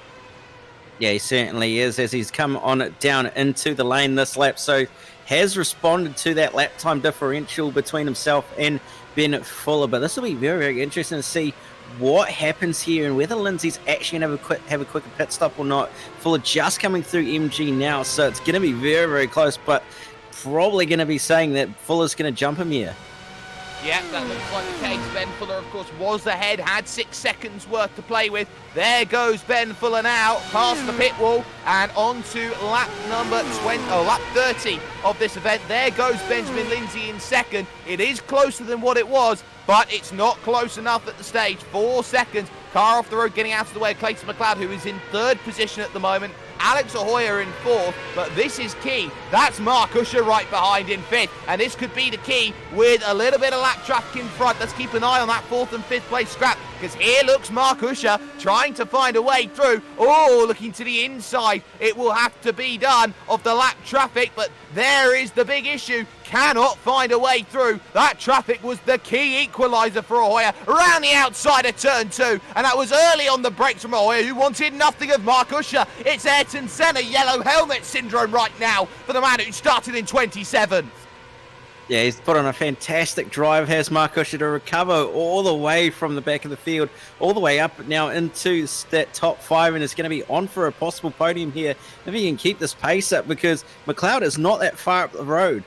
Yeah, he certainly is, as he's come on down into the lane this lap. So has responded to that lap time differential between himself and Ben Fuller. But this will be very, very interesting to see what happens here and whether Lindsay's actually going to have a quicker pit stop or not. Fuller just coming through MG now, so it's going to be very, very close, but probably going to be saying that Fuller's going to jump him here. Yeah, that looks like the case. Ben Fuller, of course, was ahead, had 6 seconds worth to play with. There goes Ben Fuller now, past the pit wall and on to lap number 30 of this event. There goes Benjamin Lindsay in second. It is closer than what it was, but it's not close enough at the stage. 4 seconds. Car off the road, getting out of the way of Clayton McLeod, who is in third position at the moment. Alex Ahoyer in fourth, but this is key. That's Mark Usher right behind in fifth, and this could be the key with a little bit of lap traffic in front. Let's keep an eye on that fourth and fifth place scrap, because here looks Mark Usher trying to find a way through. Oh, looking to the inside. It will have to be done of the lap traffic, but there is the big issue. Cannot find a way through. That traffic was the key equaliser for Ahoyer around the outside of turn 2, and that was early on the brakes from Ahoyer, who wanted nothing of Mark Usher. It's Ayrton Senna yellow helmet syndrome right now for the man who started in 27th. Yeah, he's put on a fantastic drive, has Mark Usher, to recover all the way from the back of the field, all the way up now into that top 5, and is going to be on for a possible podium here if he can keep this pace up, because McLeod is not that far up the road.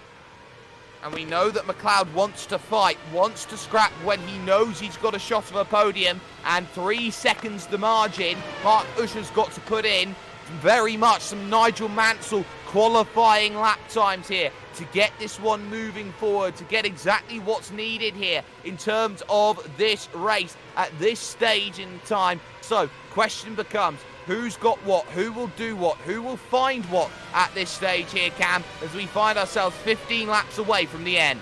And we know that McLeod wants to fight, wants to scrap when he knows he's got a shot of a podium, and 3 seconds the margin Mark Usher's got to put in. Very much some Nigel Mansell qualifying lap times here to get this one moving forward, to get exactly what's needed here in terms of this race at this stage in time. So, question becomes, who's got what? Who will do what? Who will find what at this stage here, Cam, as we find ourselves 15 laps away from the end?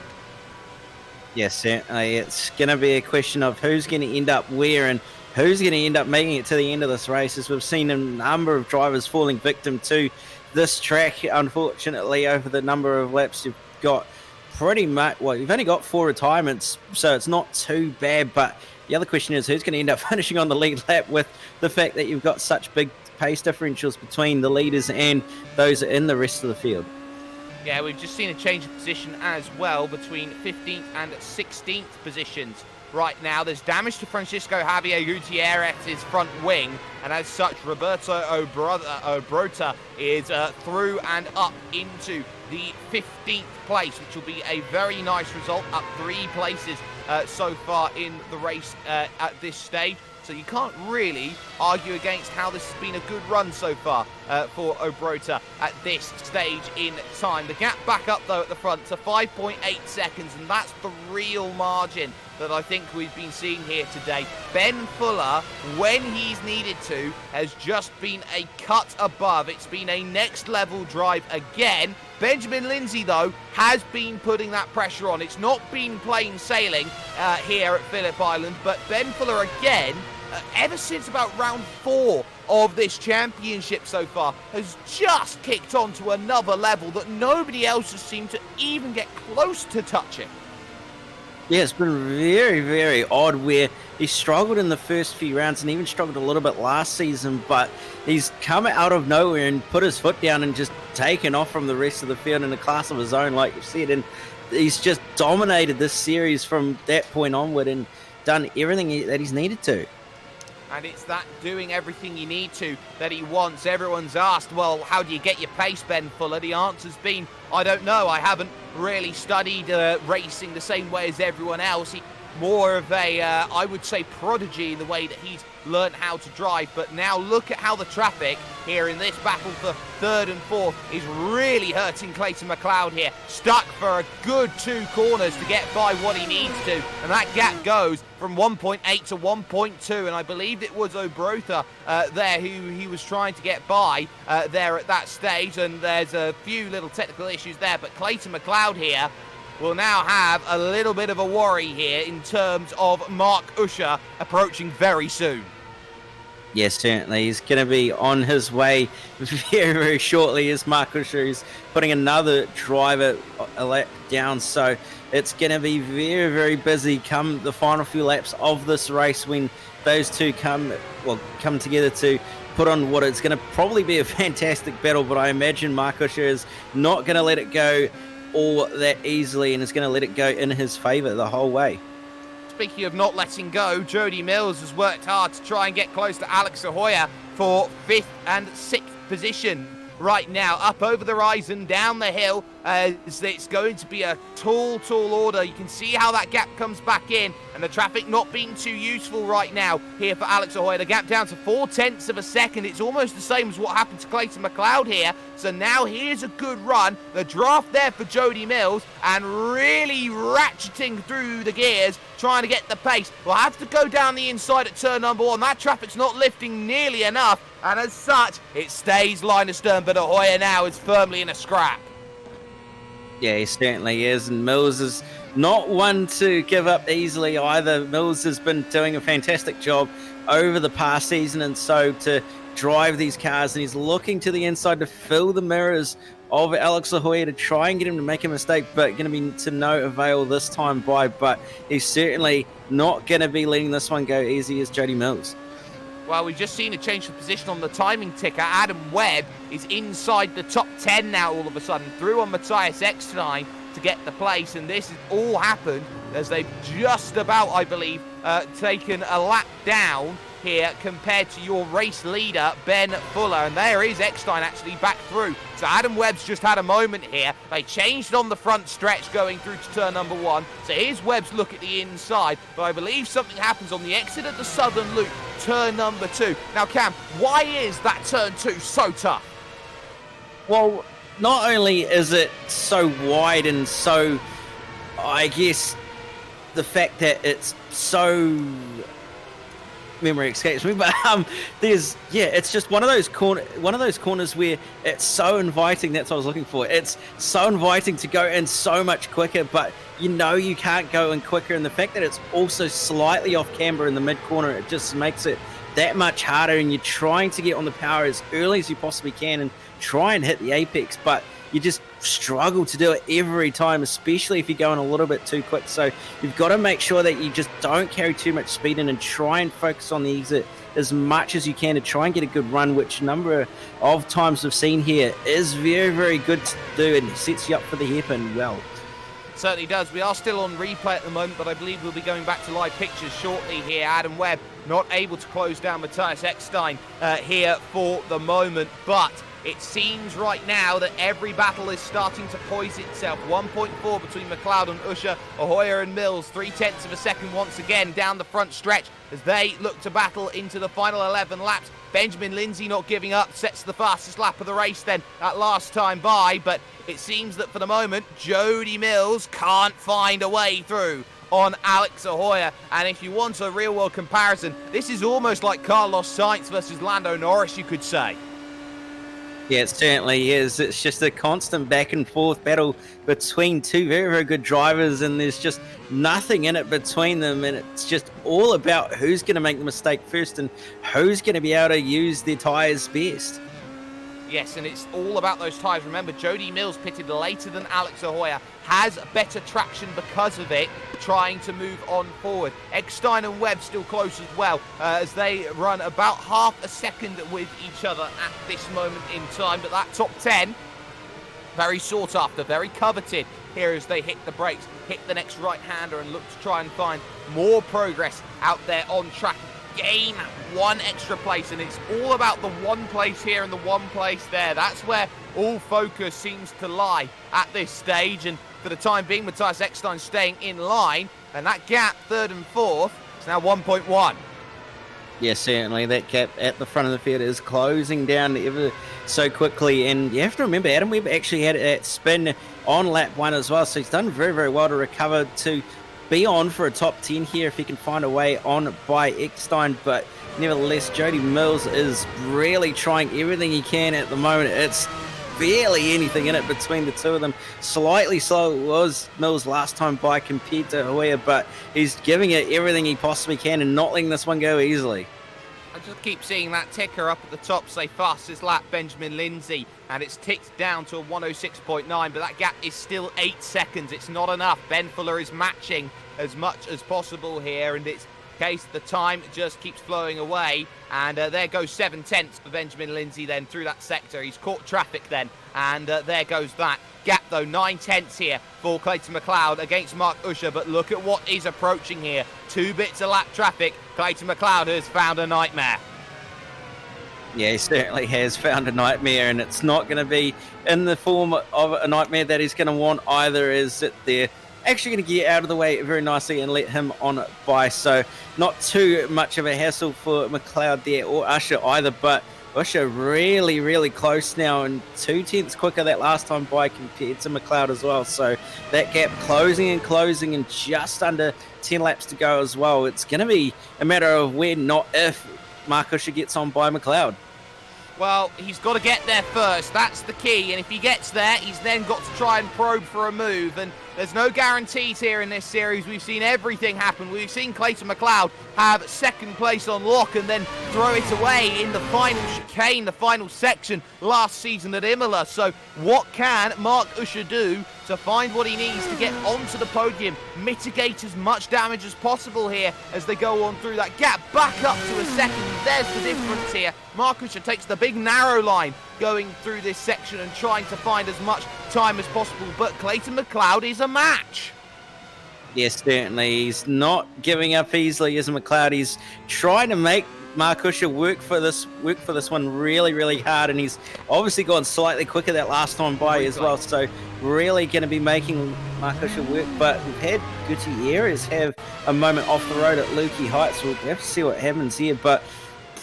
Yes, certainly. It's going to be a question of who's going to end up where and who's going to end up making it to the end of this race, as we've seen a number of drivers falling victim to this track, unfortunately, over the number of laps you've got. Pretty much, well, you've only got 4 retirements, so it's not too bad, but the other question is who's going to end up finishing on the lead lap, with the fact that you've got such big pace differentials between the leaders and those in the rest of the field. Yeah, we've just seen a change of position as well between 15th and 16th positions. Right now, there's damage to Francisco Javier Gutierrez's front wing, and as such, Roberto Obrota is through and up into the 15th place, which will be a very nice result, up 3 places so far in the race at this stage. So you can't really argue against how this has been a good run so far for Obrota at this stage in time. The gap back up, though, at the front to 5.8 seconds, and that's the real margin that I think we've been seeing here today. Ben Fuller, when he's needed to, has just been a cut above. It's been a next-level drive again. Benjamin Lindsay, though, has been putting that pressure on. It's not been plain sailing here at Phillip Island, but Ben Fuller again, ever since about round 4 of this championship so far, has just kicked on to another level that nobody else has seemed to even get close to touching. Yeah, it's been very, very odd, where he struggled in the first few rounds and even struggled a little bit last season, but he's come out of nowhere and put his foot down and just taken off from the rest of the field in a class of his own, like you've said, and he's just dominated this series from that point onward and done everything that he's needed to. And it's that doing everything you need to that he wants. Everyone's asked, well, how do you get your pace, Ben Fuller? The answer's been, I don't know. I haven't really studied racing the same way as everyone else. He's more of a, I would say, prodigy in the way that he's learned how to drive. But now look at how the traffic here in this battle for 3rd and 4th is really hurting Clayton McLeod here. Stuck for a good 2 corners to get by what he needs to. And that gap goes from 1.8 to 1.2. And I believe it was Obrota there who he was trying to get by there at that stage. And there's a few little technical issues there. But Clayton McLeod here will now have a little bit of a worry here in terms of Mark Usher approaching very soon. Yes, certainly. He's going to be on his way very, very shortly as Mark Usher is putting another driver a lap down. So it's going to be very, very busy come the final few laps of this race when those two come together to put on what is going to probably be a fantastic battle. But I imagine Mark Usher is not going to let it go all that easily and is going to let it go in his favour the whole way. Speaking of not letting go, Jody Mills has worked hard to try and get close to Alex Ahoya for 5th and 6th position right now. Up over the horizon, down the hill, as it's going to be a tall order. You can see how that gap comes back in, and the traffic not being too useful right now here for Alex Ahoya. The gap down to 0.4 of a second. It's almost the same as what happened to Clayton McLeod here. So now here's a good run. The draft there for Jody Mills, and really ratcheting through the gears, trying to get the pace. We'll have to go down the inside at turn number 1. That traffic's not lifting nearly enough, and as such, it stays line astern, but Ahoya now is firmly in a scrap. Yeah, he certainly is, and Mills is not one to give up easily either. Mills has been doing a fantastic job over the past season, and so to drive these cars, and he's looking to the inside to fill the mirrors of Alex Ahoya to try and get him to make a mistake, but going to be to no avail this time by. But he's certainly not going to be letting this one go easy as Jody Mills. Well, we've just seen a change of position on the timing ticker. Adam Webb is inside the top 10 now all of a sudden, through on Matthias Eckstein to get the place, and this has all happened as they've just about, I believe, taken a lap down here compared to your race leader, Ben Fuller, and there is Eckstein actually back through. So Adam Webb's just had a moment here. They changed on the front stretch going through to turn number 1. So here's Webb's look at the inside, but I believe something happens on the exit of the southern loop, turn number 2. Now, Cam, why is that turn 2 so tough? Well, not only is it so wide and so, I guess, the fact that it's so... memory escapes me, but it's just one of those corners where it's so inviting. That's what I was looking for. It's so inviting to go in so much quicker, but you can't go in quicker, and the fact that it's also slightly off camber in the mid corner, it just makes it that much harder, and you're trying to get on the power as early as you possibly can and try and hit the apex, but you just struggle to do it every time, especially if you're going a little bit too quick. So you've got to make sure that you just don't carry too much speed in and try and focus on the exit as much as you can to try and get a good run, which a number of times we've seen here is very, very good to do and sets you up for the hairpin well. Certainly does. We are still on replay at the moment, but I believe we'll be going back to live pictures shortly here. Adam Webb not able to close down Matthias Eckstein here for the moment, but it seems right now that every battle is starting to poise itself. 1.4 between McLeod and Usher, Ahoya and Mills, 0.3 of a second once again down the front stretch as they look to battle into the final 11 laps. Benjamin Lindsay not giving up, sets the fastest lap of the race then that last time by, but it seems that for the moment, Jody Mills can't find a way through on Alex Ahoya. And if you want a real-world comparison, this is almost like Carlos Sainz versus Lando Norris, you could say. Yeah, it certainly is. It's just a constant back and forth battle between two very, very good drivers, and there's just nothing in it between them, and it's just all about who's going to make the mistake first and who's going to be able to use their tyres best. Yes, and it's all about those tyres. Remember, Jody Mills pitted later than Alex Ahoya, has better traction because of it, trying to move on forward. Eckstein and Webb still close as well, as they run about half a second with each other at this moment in time. But that top 10, very sought after, very coveted here as they hit the brakes, hit the next right-hander and look to try and find more progress out there on track. Gain one extra place, and it's all about the one place here and the one place there. That's where all focus seems to lie at this stage, and for the time being, Matthias Eckstein staying in line, and that gap, third and fourth, is now 1.1. Yeah, certainly that gap at the front of the field is closing down ever so quickly, and you have to remember Adam Webb actually had that spin on lap 1 as well, so he's done very, very well to recover to be on for a top 10 here if he can find a way on by Eckstein, but nevertheless, Jody Mills is really trying everything he can at the moment. It's barely anything in it between the two of them. Slightly slow was Mills' last time by compared to Hoya, but he's giving it everything he possibly can and not letting this one go easily. I just keep seeing that ticker up at the top say fastest lap Benjamin Lindsay, and it's ticked down to a 106.9, but that gap is still 8 seconds. It's not enough. Ben Fuller is matching as much as possible here, and it's case the time just keeps flowing away, and there goes 7/10 for Benjamin Lindsay then through that sector. He's caught traffic then, and there goes that gap though. 9/10 here for Clayton McLeod against Mark Usher, but look at what is approaching here. 2 bits of lap traffic. Clayton McLeod has found a nightmare. Yeah, he certainly has found a nightmare, and it's not going to be in the form of a nightmare that he's going to want either. Is it there actually going to get out of the way very nicely and let him on by, so not too much of a hassle for McLeod there or Usher either, but Usher really close now and 2/10 quicker that last time by compared to McLeod as well, so that gap closing and just under 10 laps to go as well. It's going to be a matter of when, not if, Mark Usher gets on by McLeod. Well, he's got to get there first. That's the key. And if he gets there, he's then got to try and probe for a move. And there's no guarantees here in this series. We've seen everything happen. We've seen Clayton McLeod have second place on lock and then throw it away in the final chicane, the final section last season at Imola. So what can Mark Usher do to find what he needs to get onto the podium, mitigate as much damage as possible here as they go on through that gap, back up to a second? There's the difference here. Mark Usher takes the big narrow line going through this section and trying to find as much time as possible, but Clayton McLeod is a match. Yes, certainly. He's not giving up easily as McLeod. He's trying to make Mark Usher work for this one really hard, and he's obviously gone slightly quicker that last time by as well, so really going to be making Mark Usher work. But we've had Gutierrez have a moment off the road at Lukey Heights. We'll have to see what happens here, but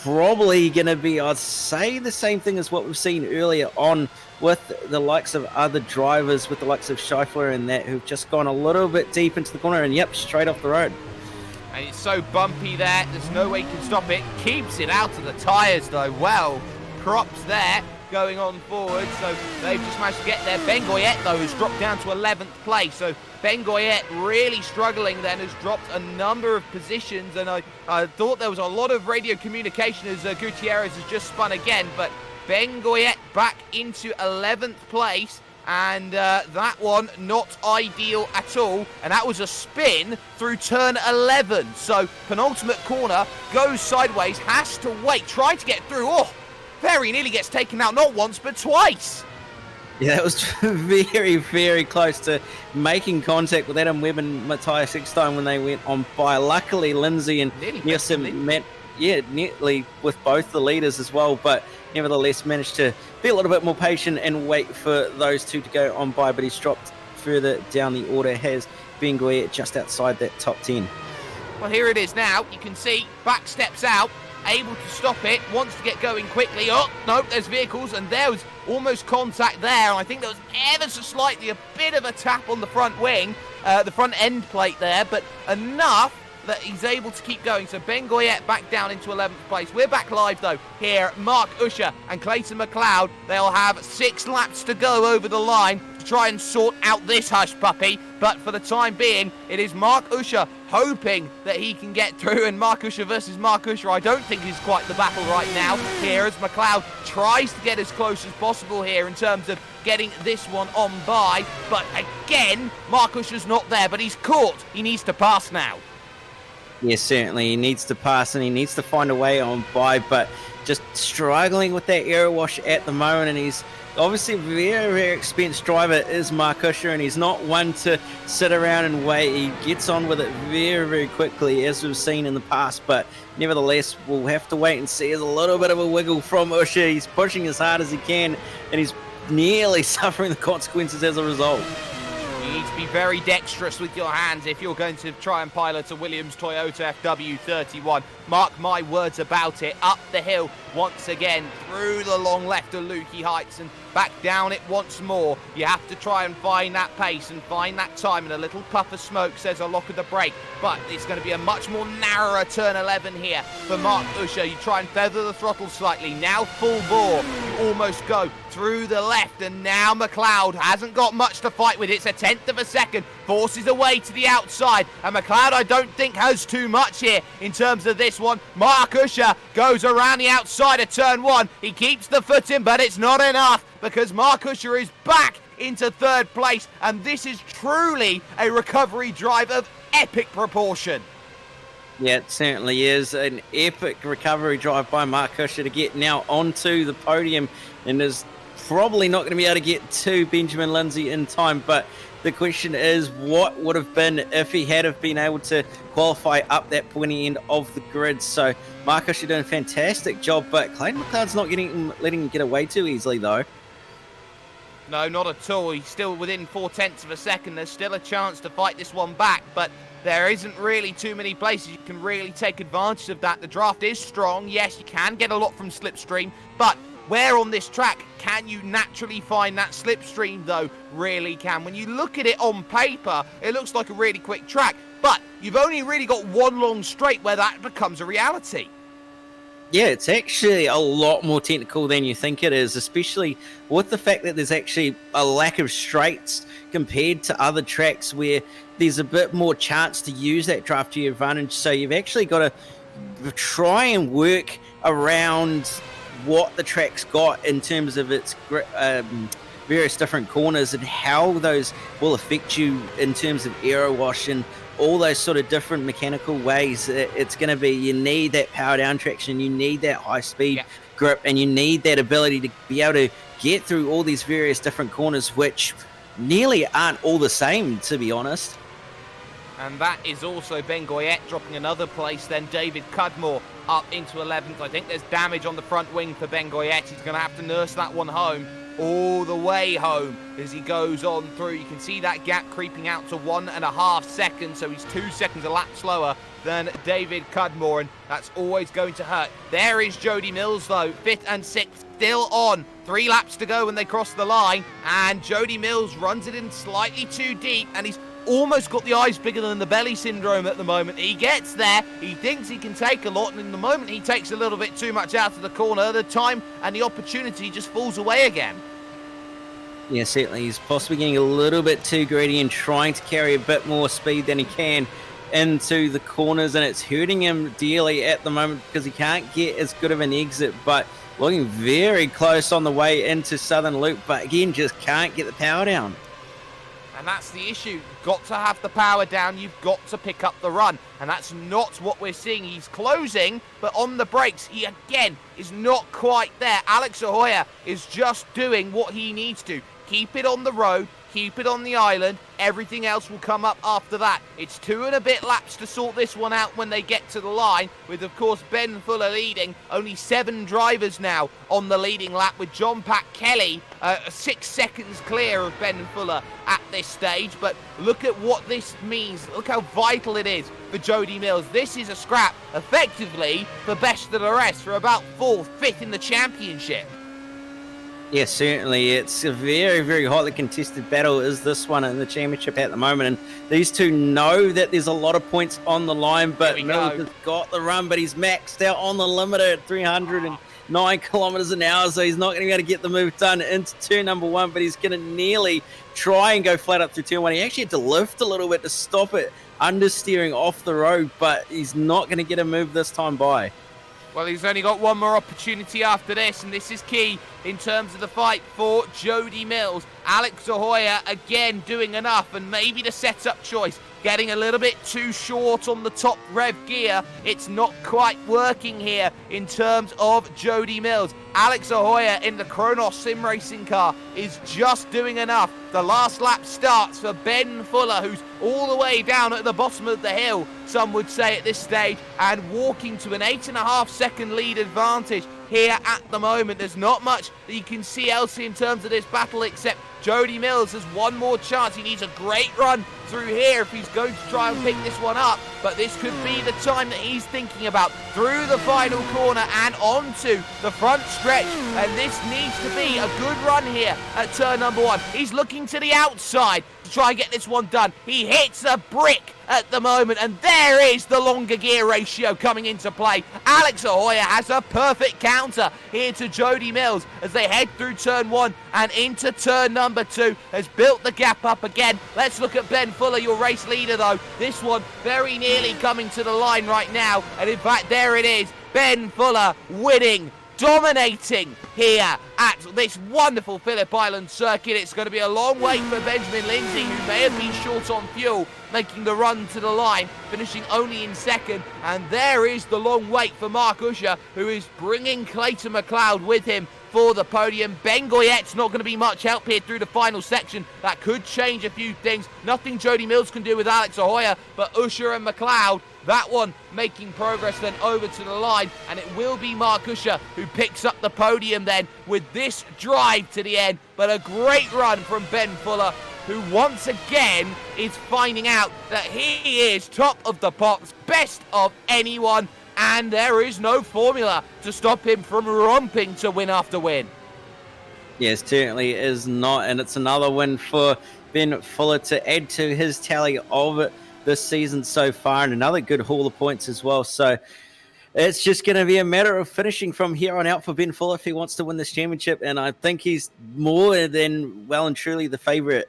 probably going to be, I'd say, the same thing as what we've seen earlier on with the likes of other drivers, with the likes of Scheifler and that, who've just gone a little bit deep into the corner and yep, straight off the road. And it's so bumpy there, there's no way you can stop it. Keeps it out of the tyres though. Well, props there going on forward. So they've just managed to get there. Ben Goyette though has dropped down to 11th place. So Ben Goyette really struggling then, has dropped a number of positions. And I thought there was a lot of radio communication as Gutierrez has just spun again. But Ben Goyette back into 11th place. And that one not ideal at all, and that was a spin through turn 11, so penultimate corner goes sideways, has to wait, try to get through. Oh, very nearly gets taken out, not once but twice. Yeah, that was very close to making contact with Adam Webb and Matthias Eckstein when they went on by. Luckily Lindsay and Nielsen met neatly with both the leaders as well, but nevertheless managed to be a little bit more patient and wait for those two to go on by, but he's dropped further down the order, has Ben Goyette just outside that top 10. Well, here it is now. You can see back steps out, able to stop it, wants to get going quickly. Oh, no, there's vehicles, and there was almost contact there. And I think there was ever so slightly a bit of a tap on the front wing, the front end plate there, but enough that he's able to keep going. So Ben Goyette back down into 11th place. We're back live though here. Mark Usher and Clayton McLeod, they'll have 6 laps to go over the line to try and sort out this hush puppy, but for the time being it is Mark Usher hoping that he can get through, and Mark Usher versus Mark Usher I don't think is quite the battle right now here, as McLeod tries to get as close as possible here in terms of getting this one on by, but again Mark Usher's not there, but he's caught. He needs to pass now. Yes, certainly. He needs to pass and he needs to find a way on by, but just struggling with that aero wash at the moment. And he's obviously a very experienced driver is Mark Usher, and he's not one to sit around and wait. He gets on with it very quickly, as we've seen in the past, but nevertheless, we'll have to wait and see. There's a little bit of a wiggle from Usher. He's pushing as hard as he can, and he's nearly suffering the consequences as a result. You need to be very dexterous with your hands if you're going to try and pilot a Williams Toyota FW31. Mark my words about it. Up the hill, once again through the long left of Lukey Heights and back down it once more. You have to try and find that pace and find that time, and a little puff of smoke says a lock of the brake, but it's going to be a much more narrower turn 11 here for Mark Usher. You try and feather the throttle slightly, now full bore, you almost go through the left, and now McLeod hasn't got much to fight with. It's a tenth of a second, forces away to the outside, and McLeod I don't think has too much here in terms of this one. Mark Usher goes around the outside of turn 1, he keeps the foot in, but it's not enough because Mark Usher is back into third place, and this is truly a recovery drive of epic proportion. Yeah, it certainly is an epic recovery drive by Mark Usher to get now onto the podium, and is probably not going to be able to get to Benjamin Lindsay in time, but the question is what would have been if he had have been able to qualify up that pointy end of the grid. So Mark Usher doing a fantastic job, but Clayton McLeod's not letting him get away too easily though. No, not at all. He's still within 4/10 of a second. There's still a chance to fight this one back, but there isn't really too many places you can really take advantage of that. The draft is strong. Yes, you can get a lot from slipstream, but where on this track can you naturally find that slipstream, though? Really can. When you look at it on paper, it looks like a really quick track, but you've only really got one long straight where that becomes a reality. Yeah, it's actually a lot more technical than you think it is, especially with the fact that there's actually a lack of straights compared to other tracks where there's a bit more chance to use that draft to your advantage. So you've actually got to try and work around what the track's got in terms of its various different corners and how those will affect you in terms of aero wash and all those sort of different mechanical ways. It's going to be, you need that power down traction, you need that high speed grip, and you need that ability to be able to get through all these various different corners, which nearly aren't all the same, to be honest. And that is also Ben Goyette dropping another place, then David Cudmore up into 11th. I think there's damage on the front wing for Ben Goyette. He's going to have to nurse that one home, all the way home as he goes on through. You can see that gap creeping out to 1.5 seconds, so he's 2 seconds a lap slower than David Cudmore, and that's always going to hurt. There is Jody Mills, though, 5th and 6th, still on. 3 laps to go when they cross the line, and Jody Mills runs it in slightly too deep, and he's almost got the eyes bigger than the belly syndrome at the moment. He gets there, he thinks he can take a lot, and in the moment he takes a little bit too much out of the corner, the time and the opportunity just falls away again. Yeah, certainly. He's possibly getting a little bit too greedy and trying to carry a bit more speed than he can into the corners, and it's hurting him dearly at the moment because he can't get as good of an exit, but looking very close on the way into Southern Loop, but again, just can't get the power down. And that's the issue. You've got to have the power down. You've got to pick up the run. And that's not what we're seeing. He's closing, but on the brakes, he again is not quite there. Alex Ahoya is just doing what he needs to. Keep it on the road. Keep it on the island. Everything else will come up after that. It's 2 and a bit laps to sort this one out when they get to the line, with, of course, Ben Fuller leading. Only 7 drivers now on the leading lap, with John Pat Kelly 6 seconds clear of Ben Fuller at this stage. But look at what this means. Look how vital it is for Jody Mills. This is a scrap, effectively, for best of the rest, for about 4th, 5th in the championship. Yes, certainly. It's a very, very hotly contested battle is this one in the championship at the moment. And these two know that there's a lot of points on the line, but Mills has got the run, but he's maxed out on the limiter at 309 kilometers an hour, so he's not going to be able to get the move done into turn number 1, but he's going to nearly try and go flat up through turn 1. He actually had to lift a little bit to stop it understeering off the road, but he's not going to get a move this time by. Well, he's only got one more opportunity after this, and this is key in terms of the fight for Jody Mills. Alex Ahoya again doing enough, and maybe the setup choice getting a little bit too short on the top rev gear. It's not quite working here in terms of Jody Mills. Alex Ahoya in the Kronos sim racing car is just doing enough. The last lap starts for Ben Fuller, who's all the way down at the bottom of the hill, some would say at this stage, and walking to an 8.5 second lead advantage here at the moment. There's not much that you can see else in terms of this battle except Jody Mills has one more chance. He needs a great run through here if he's going to try and pick this one up, but this could be the time that he's thinking about, through the final corner and onto the front stretch, and this needs to be a good run here at turn number 1. He's looking to the outside to try and get this one done. He hits a brick at the moment, and there is the longer gear ratio coming into play. Alex Ahoya has a perfect counter here to Jody Mills as they head through turn 1 and into turn number 2, has built the gap up again. Let's look at Ben Fuller, your race leader, though. This one very nearly coming to the line right now, and in fact there it is. Ben Fuller winning, dominating here at this wonderful Phillip Island circuit. It's going to be a long wait for Benjamin Lindsay, who may have been short on fuel, making the run to the line, finishing only in second. And there is the long wait for Mark Usher, who is bringing Clayton McLeod with him for the podium. Ben Goyette's not going to be much help here through the final section. That could change a few things. Nothing Jody Mills can do with Alex Ahoya, but Usher and McLeod, that one making progress then over to the line, and it will be Mark Usher who picks up the podium then with this drive to the end. But a great run from Ben Fuller, who once again is finding out that he is top of the pops, best of anyone, and there is no formula to stop him from romping to win after win. Yes, certainly is not, and it's another win for Ben Fuller to add to his tally of this season so far, and another good haul of points as well. So it's just going to be a matter of finishing from here on out for Ben Fuller if he wants to win this championship, and I think he's more than well and truly the favourite.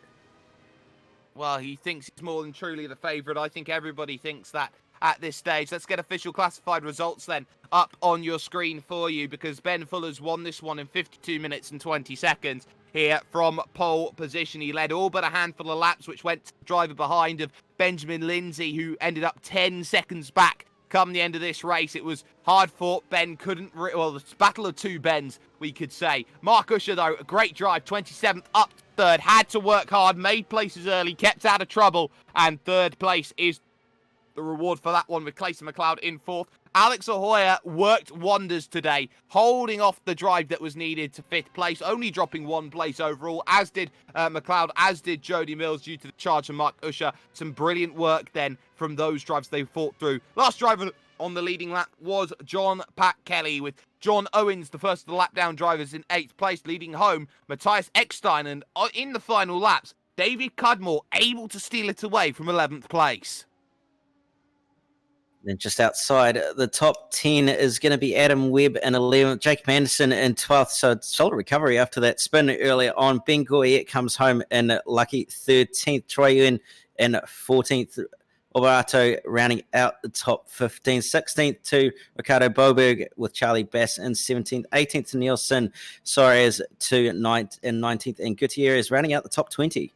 Well, he thinks he's more than truly the favourite. I think everybody thinks that at this stage. Let's get official classified results then up on your screen for you, because Ben Fuller's won this one in 52 minutes and 20 seconds here from pole position. He led all but a handful of laps, which went to the driver behind of Benjamin Lindsay, who ended up 10 seconds back come the end of this race. It was hard fought. Ben couldn't, well, the battle of two Bens, we could say. Mark Usher, though, a great drive, 27th up to third, had to work hard, made places early, kept out of trouble, and third place is the reward for that one, with Clayton McLeod in fourth. Alex Ahoya worked wonders today, holding off the drive that was needed to fifth place, only dropping one place overall, as did McLeod, as did Jody Mills, due to the charge from Mark Usher. Some brilliant work then from those drives they fought through. Last driver on the leading lap was John Pat Kelly, with John Owens, the first of the lap down drivers, in 8th place, leading home Matthias Eckstein, and in the final laps, David Cudmore able to steal it away from 11th place. Then just outside the top 10 is going to be Adam Webb in 11th, Jacob Anderson in 12th. So solid recovery after that spin earlier on. Ben Goyette comes home in lucky 13th. Troy Ewan in 14th. Alvarato rounding out the top 15. 16th to Ricardo Boberg with Charlie Bass in 17th. 18th to Nielsen. Soares to 9th and 19th. And Gutierrez rounding out the top 20.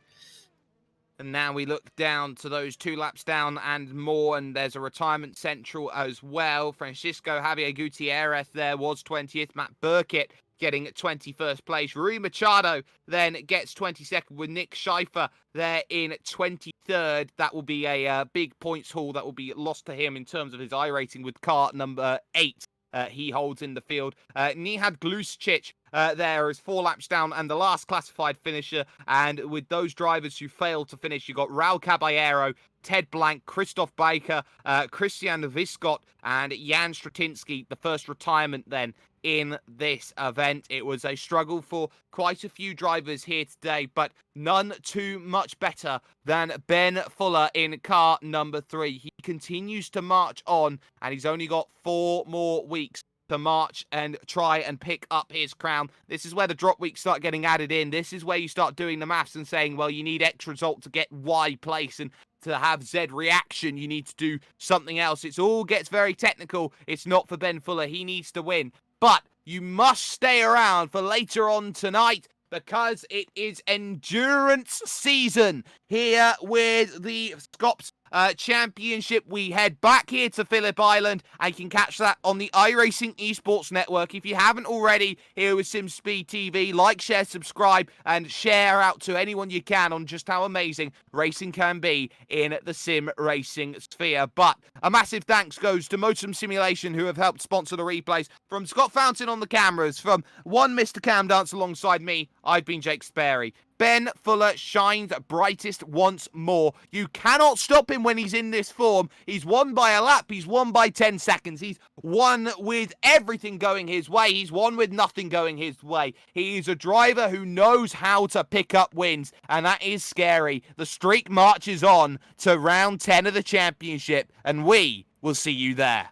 And now we look down to those 2 laps down and more, and there's a retirement central as well. Francisco Javier Gutierrez there was 20th. Matt Burkett getting 21st place. Rui Machado then gets 22nd, with Nick Scheifer there in 23rd. That will be a big points haul that will be lost to him in terms of his iRacing, with car number 8. He holds in the field. Nihad Gluscic there is 4 laps down and the last classified finisher. And with those drivers who failed to finish, you got Raul Caballero, Ted Blank, Christoph Baker, Christian Viscott, and Jan Stratinsky, the first retirement then in this event. It was a struggle for quite a few drivers here today, but none too much better than Ben Fuller in car number 3. He continues to march on, and he's only got 4 more weeks to march and try and pick up his crown. This is where the drop weeks start getting added in. This is where you start doing the maths and saying, well, you need X result to get Y place, and to have Z reaction, you need to do something else. It all gets very technical. It's not for Ben Fuller. He needs to win. But you must stay around for later on tonight, because it is endurance season here with the Scops Championship, we head back here to Phillip Island, and you can catch that on the iRacing Esports Network. If you haven't already, here with SimSpeed TV, like, share, subscribe, and share out to anyone you can on just how amazing racing can be in the sim racing sphere. But a massive thanks goes to Motum Simulation, who have helped sponsor the replays. From Scott Fountain on the cameras, from one Mr. Cam Dance alongside me, I've been Jake Sperry. Ben Fuller shines brightest once more. You cannot stop him when he's in this form. He's won by a lap. He's won by 10 seconds. He's won with everything going his way. He's won with nothing going his way. He is a driver who knows how to pick up wins, and that is scary. The streak marches on to round 10 of the championship, and we will see you there.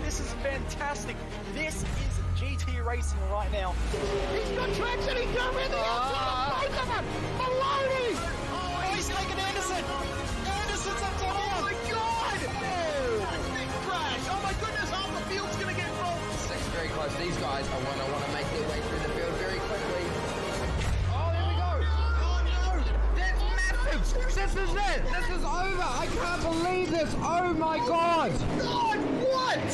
This is fantastic. This is GT racing right now. He's got traction. He's going in the outside. Both of them. Maloney. Oh, he's taking Anderson. Anderson's up to him. Oh my God. Oh, big crash. Oh my goodness. Half the field's going to get rolled. It's very close. These guys I want to make their way through the field very quickly. Oh, here we go. Oh no. That's massive. This is it. This is over. I can't believe this. Oh my God. God, what?